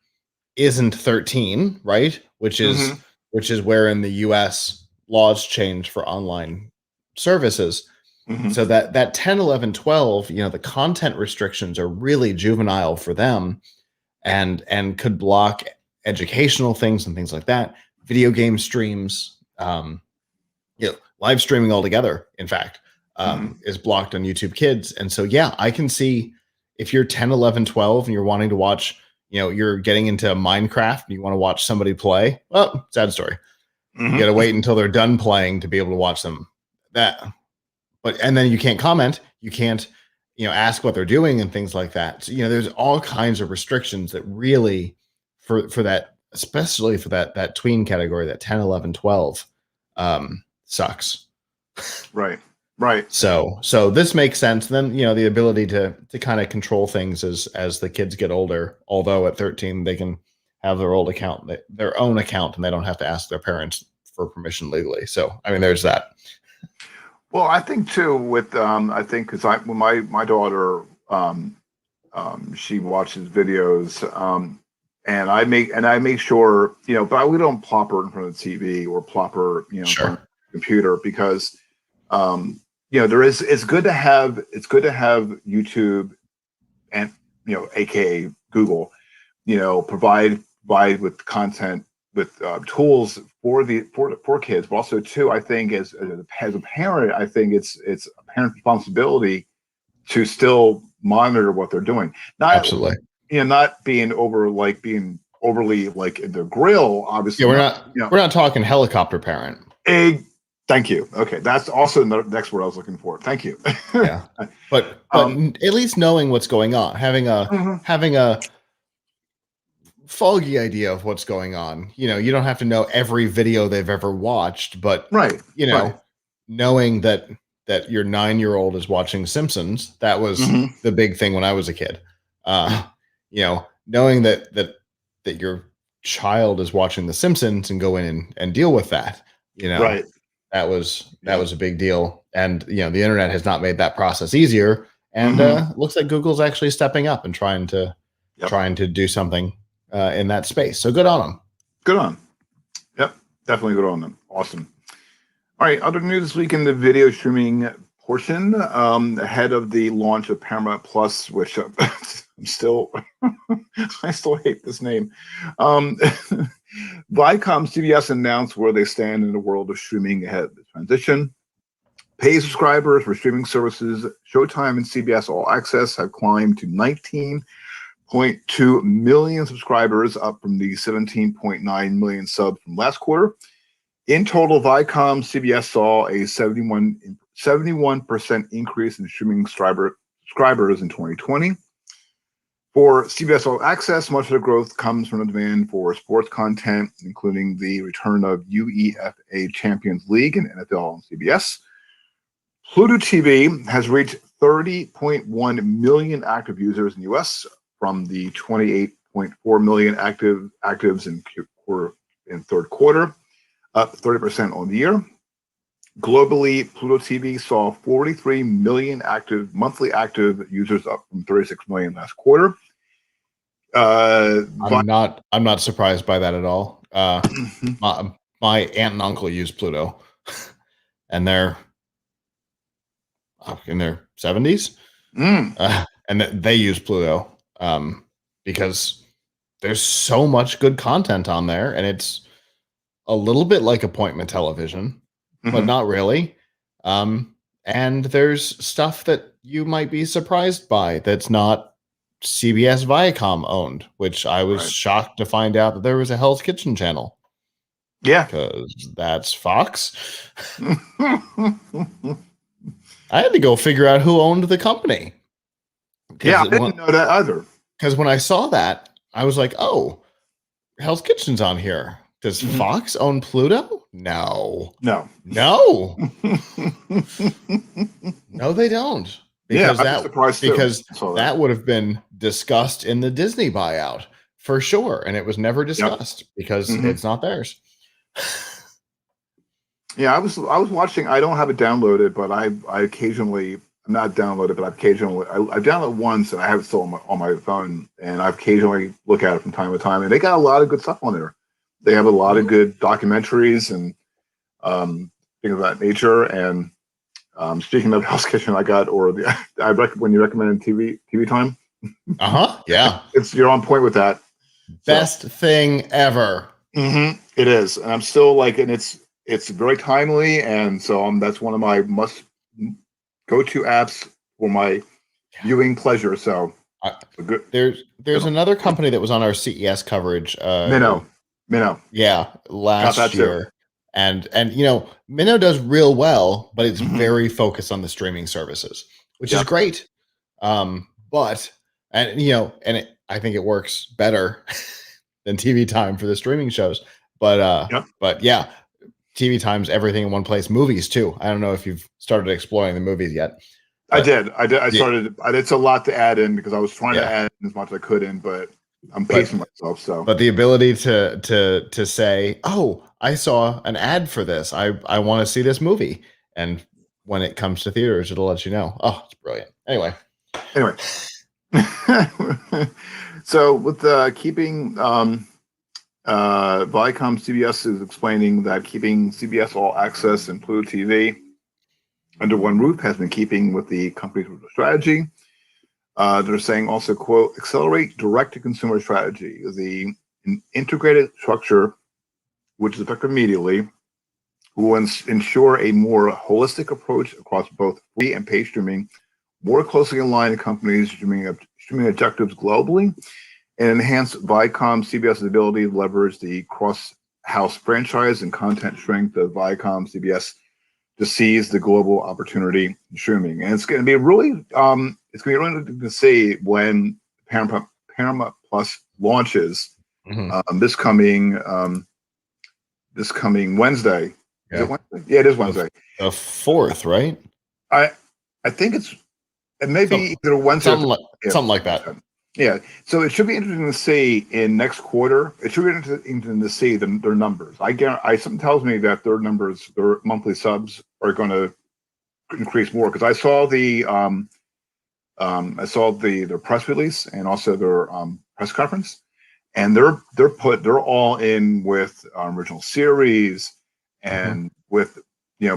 isn't 13, right? Which is where in the US laws change for online services. So that 10, 11, 12, the content restrictions are really juvenile for them, and could block educational things and things like that. Video game streams, live streaming altogether, in fact, is blocked on YouTube Kids. And so, yeah, I can see if you're 10, 11, 12 and you're wanting to watch, you're getting into Minecraft and you want to watch somebody play, well, sad story. You got to wait until they're done playing to be able to watch them. And then you can't comment. You can't, ask what they're doing and things like that. So, there's all kinds of restrictions that really for that, especially for that tween category, that 10, 11, 12, sucks. Right. So this makes sense. Then, the ability to kind of control things as the kids get older, although at 13, they can have their own account, and they don't have to ask their parents for permission legally. So, there's that. Well, I think too with because when my daughter she watches videos and I make sure but we don't plop her in front of the TV or plop her in front of the computer, because it's good to have YouTube and aka Google provide with content with tools for kids, but also too, I think as a parent, I think it's a parent's responsibility to still monitor what they're doing. Absolutely. Not being overly like in the grill, obviously. Yeah, we're not talking helicopter parent. Thank you. Okay, that's also the next word I was looking for. Thank you. Yeah, but at least knowing what's going on, having a foggy idea of what's going on. You don't have to know every video they've ever watched, but knowing that your 9-year-old is watching Simpsons, that was the big thing when I was a kid. Knowing that your child is watching The Simpsons and go in and deal with that. Right. that was a big deal. And the internet has not made that process easier. And looks like Google's actually stepping up and trying to do something in that space. So good on them. Good on. Yep, definitely good on them. Awesome. All right, other news this week in the video streaming portion, ahead of the launch of Paramount Plus, which I'm still, I still hate this name. Viacom CBS announced where they stand in the world of streaming ahead of the transition. Paid subscribers for streaming services Showtime and CBS All Access have climbed to 19.2 million subscribers, up from the 17.9 million subs from last quarter. In total, Viacom CBS saw a 71% increase in streaming subscribers in 2020. For CBS All Access, much of the growth comes from the demand for sports content, including the return of UEFA Champions League and NFL on CBS. Pluto TV has reached 30.1 million active users in the U.S. from the 28.4 million actives in third quarter, up 30% on the year. Globally, Pluto TV saw 43 million monthly active users, up from 36 million last quarter. I'm not surprised by that at all. My aunt and uncle use Pluto, and they're in their 70s, and they use Pluto because there's so much good content on there, and it's a little bit like appointment television, but not really. And there's stuff that you might be surprised by that's not CBS Viacom owned, which I was shocked to find out that there was a Hell's Kitchen channel. Yeah, because that's Fox. I had to go figure out who owned the company. Yeah, I didn't know that either. Because when I saw that, I was like, oh, Hell's Kitchen's on here. Does Fox own Pluto? No. No, they don't. Because that would have been discussed in the Disney buyout for sure. And it was never discussed because it's not theirs. Yeah, I was watching. I don't have it downloaded, but I occasionally, I'm not downloaded, but I've downloaded once, and I have it still on my phone, and I occasionally look at it from time to time. And they got a lot of good stuff on there. They have a lot of good documentaries and things of that nature. And speaking of Hell's Kitchen, when you recommend TV time. Yeah, You're on point with that. Best thing ever. It is, and I'm still like, and it's very timely, and so that's one of my must go-to apps for my viewing pleasure. So good. There's another company that was on our CES coverage. Minnow. Yeah, last year. And Minnow does real well, but it's very focused on the streaming services, which is great. I think it works better than TV time for the streaming shows. But yeah, TV time's everything in one place. Movies too. I don't know if you've started exploring the movies yet. I did. I started. It's a lot to add in because I was trying to add in as much as I could in, but I'm pacing myself. So, but the ability to say, "Oh, I saw an ad for this. I want to see this movie," and when it comes to theaters, it'll let you know. Oh, it's brilliant. Anyway. So with keeping Viacom CBS is explaining that keeping CBS All Access and Pluto TV under one roof has been keeping with the company's strategy. They're saying also, quote, accelerate direct-to-consumer strategy. The integrated structure, which is effective immediately, will ensure a more holistic approach across both free and paid streaming, more closely align the company's streaming objectives globally, and enhance Viacom CBS's ability to leverage the cross-house franchise and content strength of Viacom CBS to seize the global opportunity in streaming. And it's going to be really interesting to see when Paramount Plus launches this coming Wednesday. Yeah. Is it Wednesday? Yeah, it is Wednesday. The 4th, right? I think it may be either Wednesday something like that. Yeah, so it should be interesting to see in next quarter. It should be interesting to see their numbers. Something tells me that their numbers, their monthly subs, are going to increase more because I saw their press release and also their press conference, and they're all in with original series and with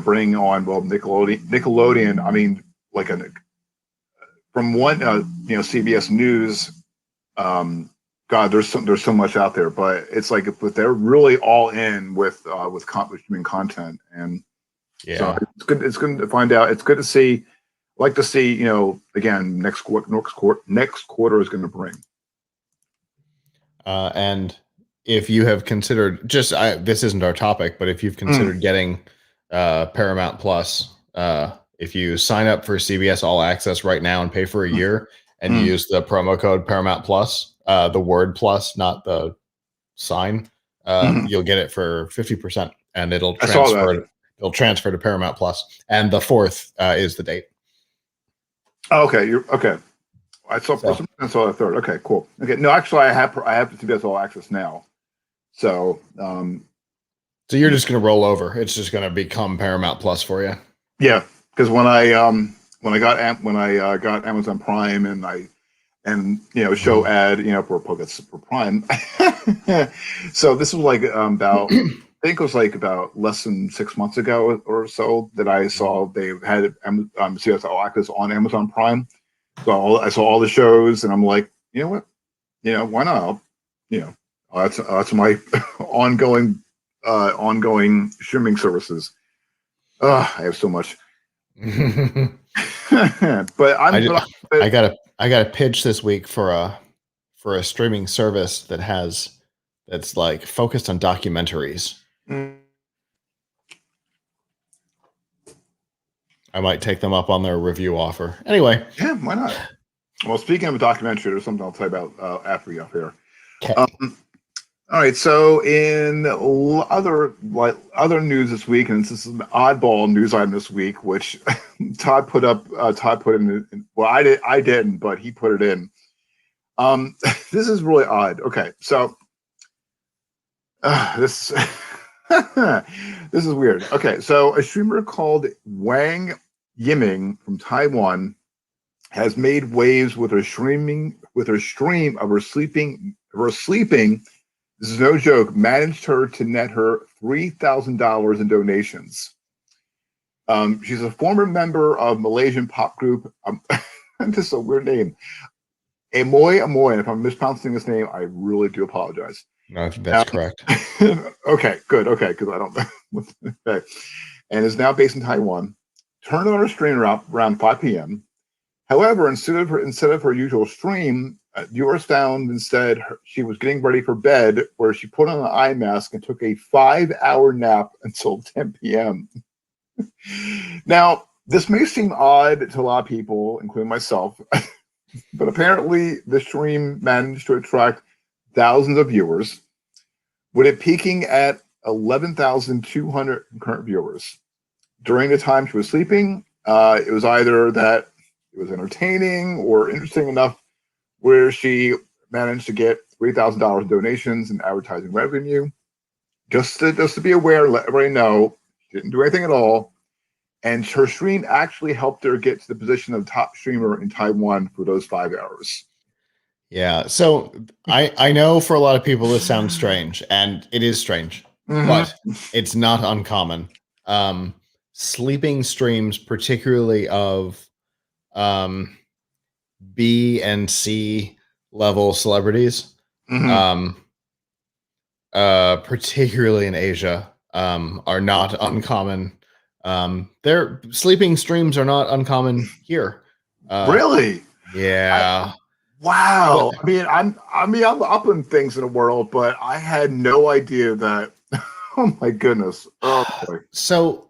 bringing on Nickelodeon. I mean, like from one CBS News. God, there's so much out there, but it's like but they're really all in with streaming content, and so it's good to find out. It's good to see. Like to see again next quarter is going to bring. And if you have considered this isn't our topic, but if you've considered getting Paramount Plus, if you sign up for CBS All Access right now and pay for a year and use the promo code Paramount Plus, the word plus, not the sign, you'll get it for 50%, and it'll transfer. It'll transfer to Paramount Plus, and the 4th is the date. Oh, okay, you're okay. I saw the 3rd. Okay, cool. Okay, no, actually, I have the CBS All Access now, so so you're just going to roll over. It's just going to become Paramount Plus for you. Yeah, because when I got Amazon Prime and show ad for Prime, so this was like about I think it was like about less than 6 months ago or so that I saw they had CBS All Access on Amazon Prime. So I saw all the shows, and I'm like, you know what, why not? That's my ongoing streaming services. I have so much. But I got a pitch this week for a streaming service that's like focused on documentaries. I might take them up on their review offer. Anyway. Yeah, why not? Well, speaking of a documentary, there's something I'll tell you about after we get off here. Okay. All right. So in other news this week, and this is an oddball news item this week, which Todd put in. Well, I didn't, but he put it in. This is really odd. Okay, so this this is weird. Okay, so a streamer called Wang Yiming from Taiwan has made waves with her stream of her sleeping. This is no joke. Managed her to net her $3,000 in donations. She's a former member of Malaysian pop group. This is a weird name. Amoy. If I'm mispronouncing this name, I really do apologize. No, that's correct. Okay, good. Okay, because I don't. Okay, and is now based in Taiwan. Turned on her stream around 5 p.m. However, instead of her usual stream, viewers found instead she was getting ready for bed, where she put on an eye mask and took a 5-hour nap until 10 p.m. Now, this may seem odd to a lot of people, including myself, but apparently the stream managed to attract thousands of viewers, with it peaking at 11,200 concurrent viewers. During the time she was sleeping, it was either that it was entertaining or interesting enough where she managed to get $3,000 in donations and advertising revenue. Just to be aware, let everybody know, she didn't do anything at all. And her stream actually helped her get to the position of top streamer in Taiwan for those 5 hours. Yeah. So I know for a lot of people this sounds strange, and it is strange, but it's not uncommon. Sleeping streams, particularly of B and C level celebrities, particularly in Asia, are not uncommon. Their sleeping streams are not uncommon here. Really? Yeah. Wow. I'm up in things in the world, but I had no idea that. Oh my goodness. Oh boy. So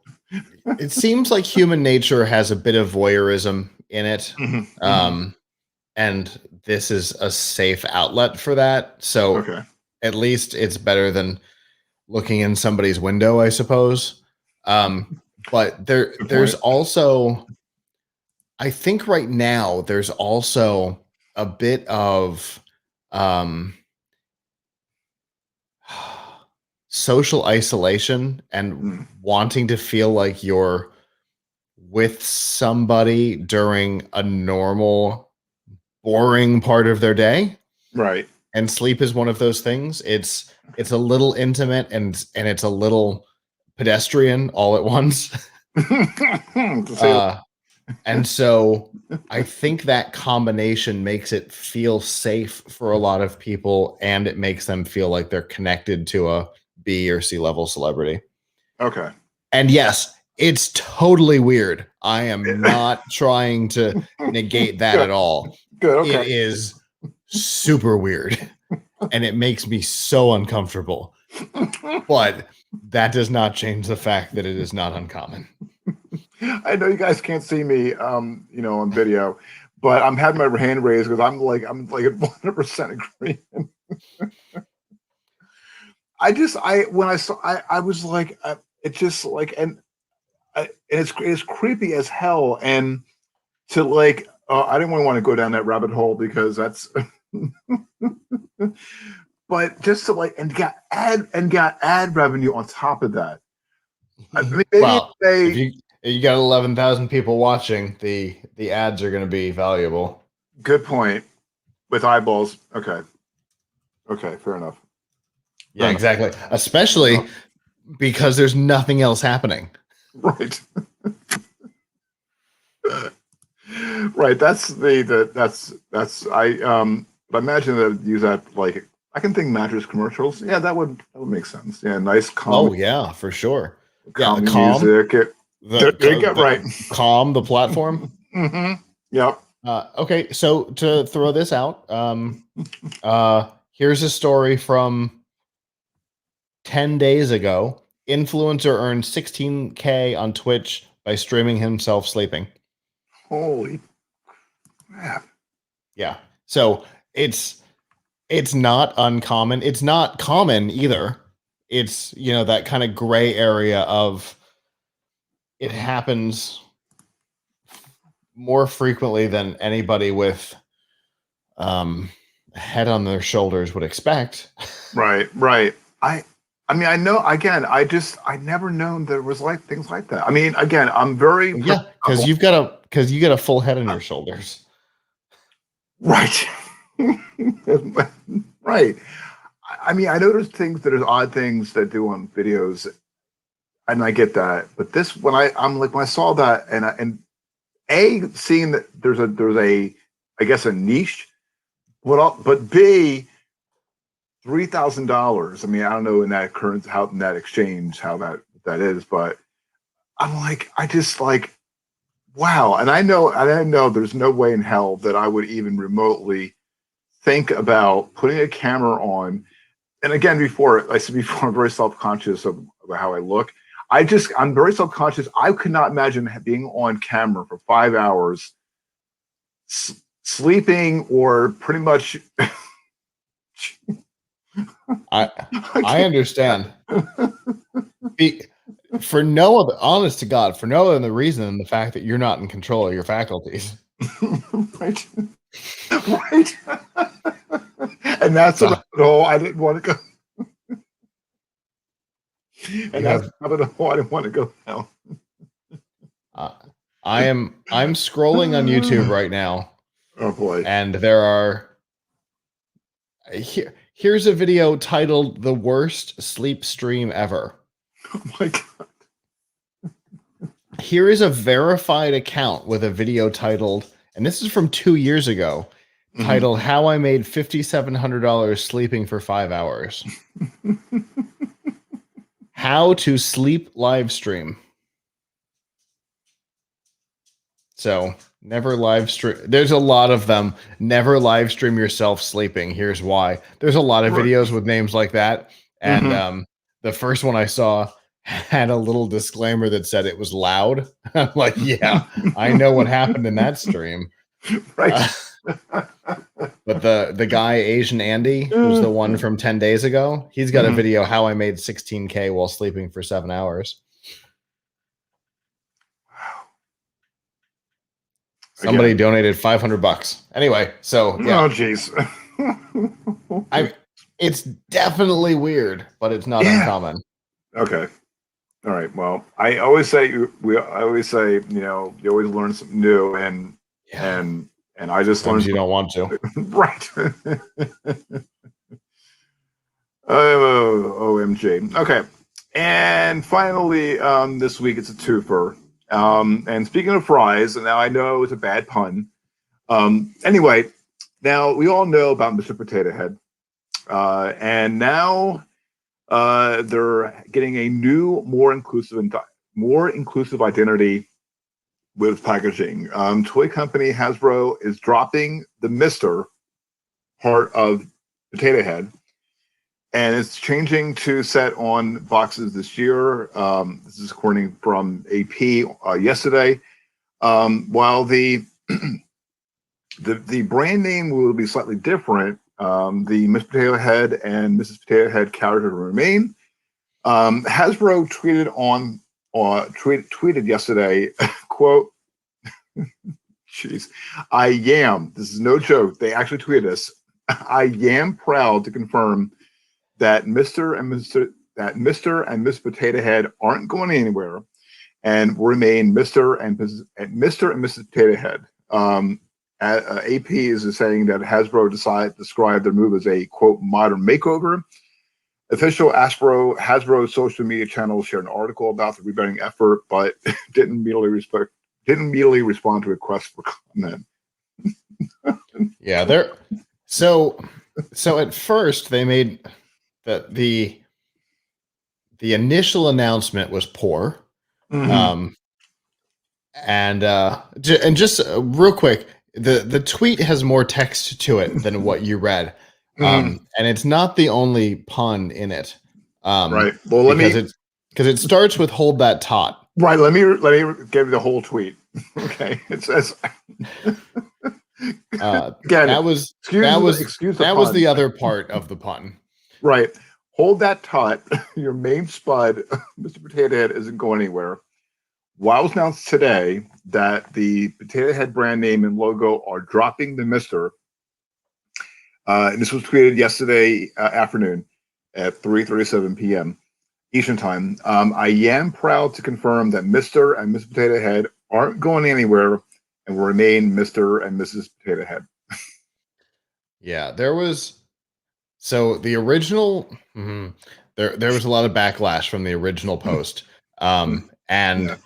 it seems like human nature has a bit of voyeurism in it. And this is a safe outlet for that. So at least it's better than looking in somebody's window, I suppose. But there's also, I think right now there's also a bit of social isolation and wanting to feel like you're with somebody during a normal, boring part of their day. Right. And sleep is one of those things. It's a little intimate and it's a little pedestrian all at once. And so I think that combination makes it feel safe for a lot of people, and it makes them feel like they're connected to a B or C level celebrity. Okay. And yes, it's totally weird. I am not trying to negate that at all. Good. Okay. It is super weird, and it makes me so uncomfortable. But that does not change the fact that it is not uncommon. I know you guys can't see me, on video, but I'm having my hand raised because I'm like at 100% agreement. I was like, it's just like, and it's creepy as hell, and to like, I didn't really want to go down that rabbit hole because that's, but just to like, and got ad revenue on top of that. Maybe well, if you got 11,000 people watching, the ads are going to be valuable. Good point. With eyeballs. Okay, fair enough. Yeah, exactly. Especially because there's nothing else happening. Right. Right. That's I imagine that use that like I can think mattress commercials. Yeah, that would make sense. Yeah, nice calm. Oh yeah, for sure. Calm music. Right. Calm, the platform. Mm-hmm. Yep. Okay, so to throw this out, here's a story from 10 days ago. Influencer earned 16K on Twitch by streaming himself sleeping. Holy crap. Yeah. So it's not uncommon. It's not common either. It's, that kind of gray area of it happens more frequently than anybody with a head on their shoulders would expect. Right. I mean, I know. Again, I never known there was like things like that. I mean, again, I'm very because you got a full head on your shoulders. Right. Right. I mean, I know there's odd things that do on videos, and I get that. But this, when I saw that, and seeing that there's a I guess a niche, but B, $3,000. I mean, I don't know in that exchange how that is, but I'm like, I just like, wow. And I know there's no way in hell that I would even remotely think about putting a camera on. And again, I said before, I'm very self-conscious of how I look. I'm very self-conscious. I could not imagine being on camera for 5 hours, sleeping, or pretty much. I understand. For no other, honest to God, for no other reason than the fact that you're not in control of your faculties. Right. Right. And that's a rabbit hole I didn't want to go. And that's a rabbit hole I didn't want to go down. I'm scrolling on YouTube right now. Oh boy. And there are here's a video titled "The Worst Sleep Stream Ever." Oh my God. Here is a verified account with a video titled, and this is from 2 years ago, titled "How I Made $5,700 Sleeping for 5 Hours." How to sleep live stream. So never live stream. There's a lot of them. Never live stream yourself sleeping. Here's why. There's a lot of videos with names like that. And the first one I saw had a little disclaimer that said it was loud. I'm like, yeah, I know what happened in that stream. Right. But the guy, Asian Andy, who's the one from 10 days ago, he's got a video how I made 16K while sleeping for 7 hours. Somebody Again. donated $500. Anyway, so yeah. Oh, jeez. It's definitely weird, but it's not uncommon. Okay. All right. Well, I always say, you know, you always learn something new, and I just learned Sometimes you don't want to. right. Oh, OMG. Okay. And finally, this week it's a twofer. And speaking of fries, and now I know it's a bad pun. Anyway, now we all know about Mr. Potato Head. And now they're getting a new, more inclusive identity with packaging. Toy company Hasbro is dropping the Mr. part of Potato Head, and it's changing to set on boxes this year. This is according from AP yesterday. While the the brand name will be slightly different, the Mr. Potato Head and Mrs. Potato Head character remain. Hasbro tweeted yesterday, quote, "Jeez, this is no joke. They actually tweeted this. I am proud to confirm that Mr. and Miss Potato Head aren't going anywhere, and will remain Mr. and Mrs. Potato Head." AP is saying that Hasbro described their move as a quote modern makeover. Official Hasbro social media channel shared an article about the rebranding effort, but didn't immediately respond to requests for comment. Yeah, so at first they made the initial announcement was poor. Mm-hmm. And just real quick, the tweet has more text to it than what you read. And it's not the only pun in it. Right. Well, because it starts with "hold that tot." Right. Let me give you the whole tweet. Okay. It says again, that was the other part of the pun. Right. Hold that tot. Your main spud, Mr. Potato Head, isn't going anywhere. While it's announced today that the Potato Head brand name and logo are dropping the Mr. And this was tweeted yesterday afternoon at 3:37 p.m. Eastern Time. I am proud to confirm that Mr. and Mrs. Potato Head aren't going anywhere and will remain Mr. and Mrs. Potato Head. Yeah, there was the original. There was a lot of backlash from the original post, and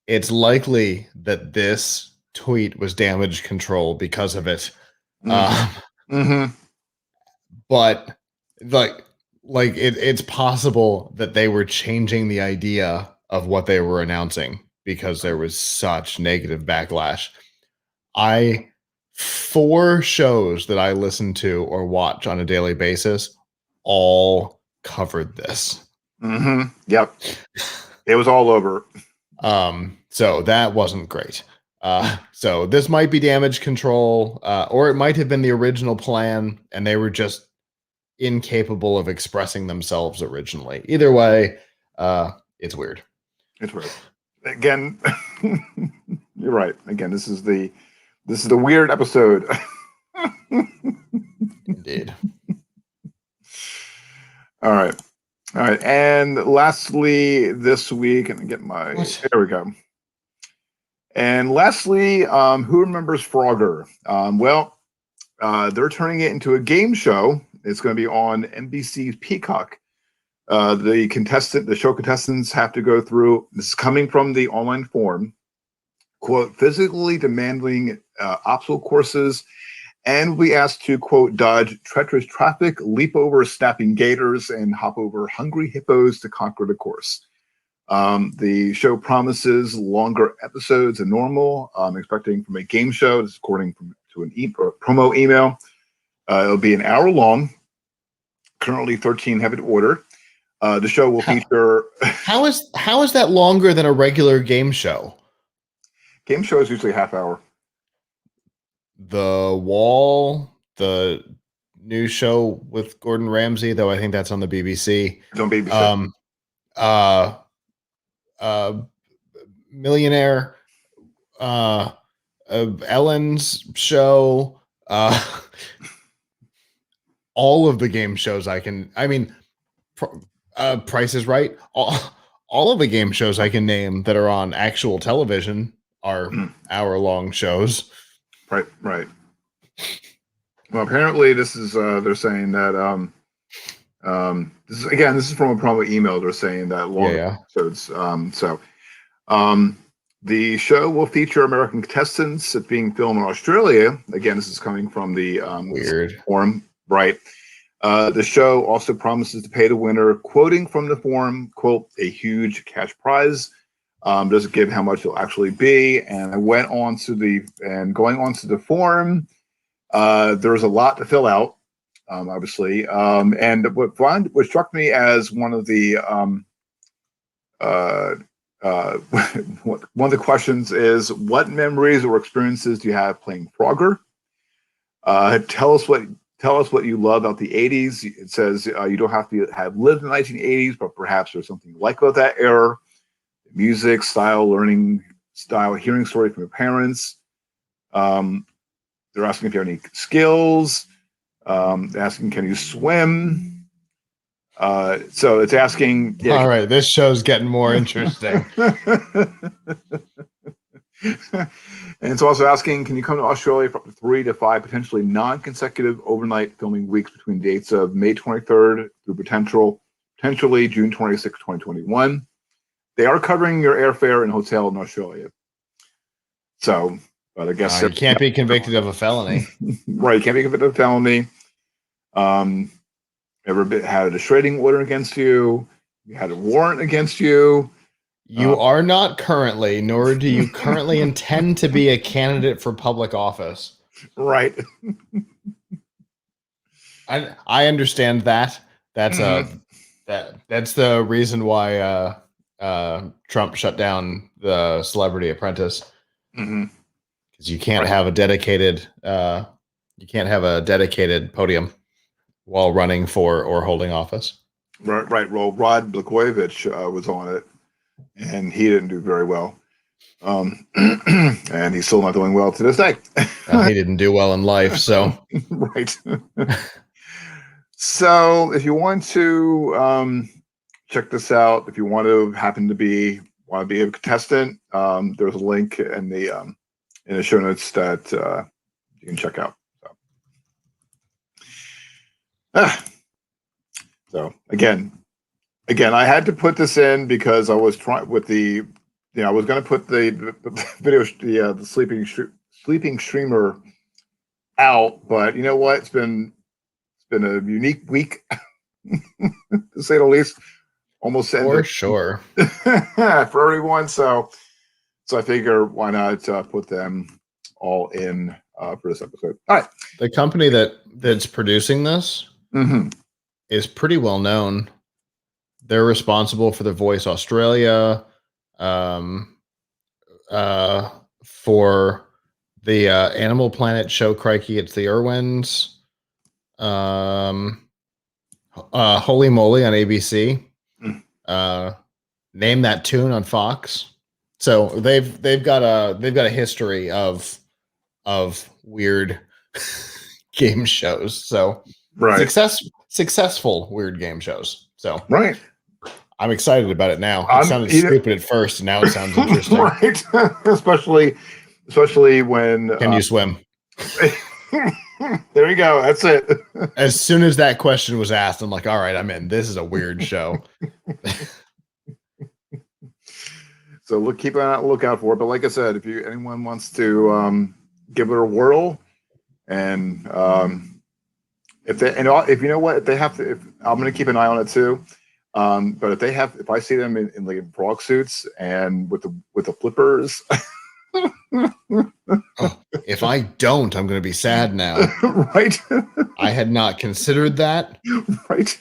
it's likely that this tweet was damage control because of it. But it's possible that they were changing the idea of what they were announcing because there was such negative backlash. 4 shows that I listen to or watch on a daily basis all covered this. Yep. It was all over. So that wasn't great. So this might be damage control, or it might have been the original plan and they were just incapable of expressing themselves originally. Either way, it's weird. It's weird. Again, you're right. Again, this is the weird episode. Indeed. All right. And lastly, this week, and get there we go. And lastly, who remembers Frogger? They're turning it into a game show. It's going to be on NBC's Peacock. The show contestants have to go through, this is coming from the online forum, quote, physically demanding obstacle courses, and we asked to, quote, dodge treacherous traffic, leap over snapping gators, and hop over hungry hippos to conquer the course. The show promises longer episodes than normal. I'm expecting from a game show, this is according to a promo email. It'll be an hour long, currently 13 have it ordered. The show will feature... How is that longer than a regular game show? Game show is usually a half hour. The Wall, the new show with Gordon Ramsay, though I think that's on the BBC. It's on BBC. Millionaire. Ellen's show, all of the game shows I can. I mean, Price is Right. All of the game shows I can name that are on actual television are hour-long shows. Right. Well, apparently this is they're saying that this is from a promo email. They're saying that long episodes. The show will feature American contestants. It's being filmed in Australia. Again, this is coming from the Weird forum, right? The show also promises to pay the winner, quoting from the forum, quote, a huge cash prize. Doesn't give how much it'll actually be. And I went on to going on to the forum. There's a lot to fill out, obviously. And what struck me as one of the one of the questions is, what memories or experiences do you have playing Frogger? Tell us what you love about the 80s. It says you don't have to have lived in the 1980s, but perhaps there's something you like about that era. Music, style, learning style, hearing story from your parents. They're asking if you have any skills. They're asking, can you swim? So it's asking. Yeah, all right, this show's getting more interesting. And it's also asking, can you come to Australia for up to 3 to 5 potentially non-consecutive overnight filming weeks between dates of May 23rd through potentially June 26, 2021. They are covering your airfare and hotel in Australia. So, but I guess you can't be convicted of a felony. Right, you can't be convicted of a felony. Ever had a restraining order against you? You had a warrant against you? You are not currently, nor do you currently intend to be a candidate for public office. Right. I understand that. That's that's the reason why Trump shut down the Celebrity Apprentice. Because you can't have a dedicated podium while running for or holding office. Right. Well, Rod Blagojevich was on it, and he didn't do very well. And he's still not doing well to this day. He didn't do well in life, so right. So, if you want to check this out, if you want to be a contestant, there's a link in the show notes that you can check out. So again, I had to put this in because I was trying with I was going to put the video, the sleeping streamer out, but you know what? It's been a unique week, to say the least. Almost for sure for everyone. So I figure why not put them all in for this episode. All right. The company that's producing this is pretty well known. They're responsible for the Voice Australia, for the Animal Planet show. Crikey, it's the Irwins. Holy Moly on ABC. Name That Tune on Fox. So they've got a history of weird game shows. So right, successful weird game shows. So right, I'm excited about it now. It sounded stupid at first, and now it sounds interesting. Right, especially when can you swim? There you go. That's it. As soon as that question was asked, I'm like, all right, I'm in. This is a weird show. So keep a lookout for it. But like I said, if anyone wants to give it a whirl, and if you know what, if they have to, I'm going to keep an eye on it too. But if I see them in like frog suits and with the flippers. If I don't, I'm going to be sad now. Right. I had not considered that. Right.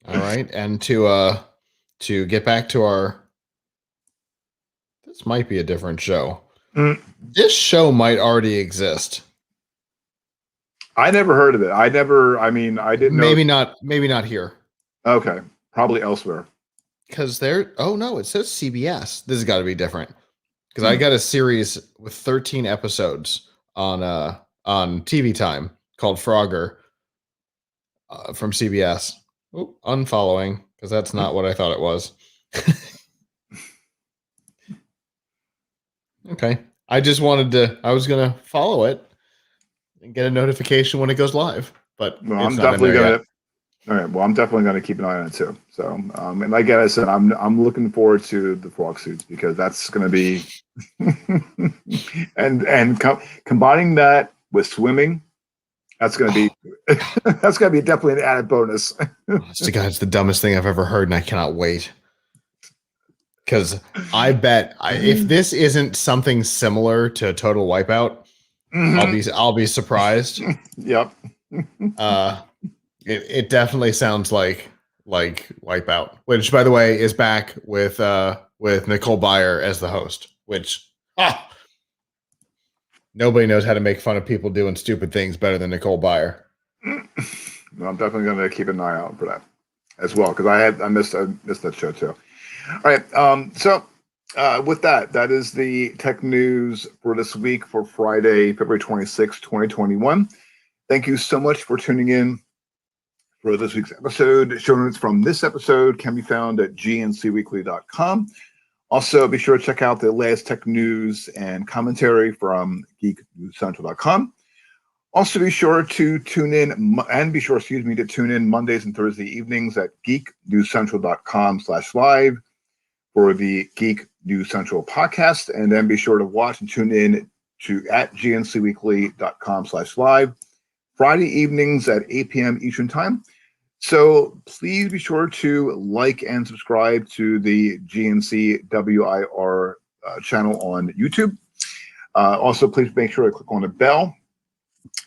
All right. And to get back to this might be a different show. This show might already exist. I never heard of it. I didn't know. Maybe not here. Okay. Probably elsewhere. Because it says CBS. This has got to be different. because I got a series with 13 episodes on TV Time called Frogger from CBS. Oop, unfollowing because that's not what I thought it was. Okay. I was going to follow it and get a notification when it goes live, but Well, it's I'm not in there definitely yet. gonna. All right. Well, I'm definitely gonna keep an eye on it too. So, and like I said, I'm looking forward to the frog suits because that's gonna be, combining that with swimming, that's gonna be that's gonna be definitely an added bonus. Honest to God, it's the dumbest thing I've ever heard, and I cannot wait. Because I bet if this isn't something similar to Total Wipeout, I'll be surprised. Yep. It definitely sounds like Wipeout, which by the way is back with Nicole Byer as the host. Which nobody knows how to make fun of people doing stupid things better than Nicole Byer. Well, I'm definitely going to keep an eye out for that as well because I missed that show too. All right. So with that is the tech news for this week for Friday, February 26, 2021. Thank you so much for tuning in for this week's episode. Show notes from this episode can be found at gncweekly.com. Also, be sure to check out the latest tech news and commentary from geeknewscentral.com. Also, be sure to tune in to tune in Mondays and Thursday evenings at geeknewscentral.com/live for the Geek News Central podcast. And then be sure to watch and tune in to at gncweekly.com/live Friday evenings at 8 p.m. Eastern Time. So please be sure to like and subscribe to the GNC WIR channel on YouTube. Also, please make sure to click on the bell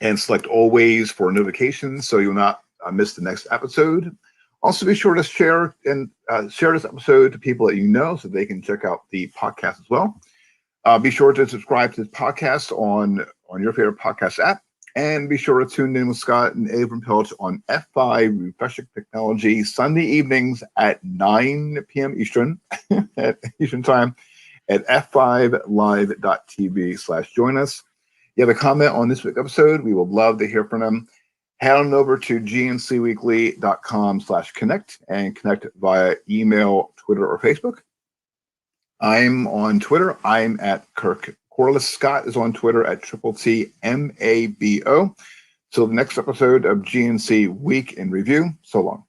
and select always for notifications so you'll not miss the next episode. Also, be sure to share this episode to people that you know so they can check out the podcast as well. Be sure to subscribe to this podcast on your favorite podcast app. And be sure to tune in with Scott and Abram Pilch on F5 Refreshing Technology Sunday evenings at 9 p.m. Eastern at Eastern Time at f5live.tv/join us. You have a comment on this week's episode, we would love to hear from them. Head on over to gncweekly.com/connect and connect via email, Twitter, or Facebook. I'm on Twitter. I'm at Kirk Corliss. Scott is on Twitter at TTMABO. Till the next episode of GNC Week in Review. So long.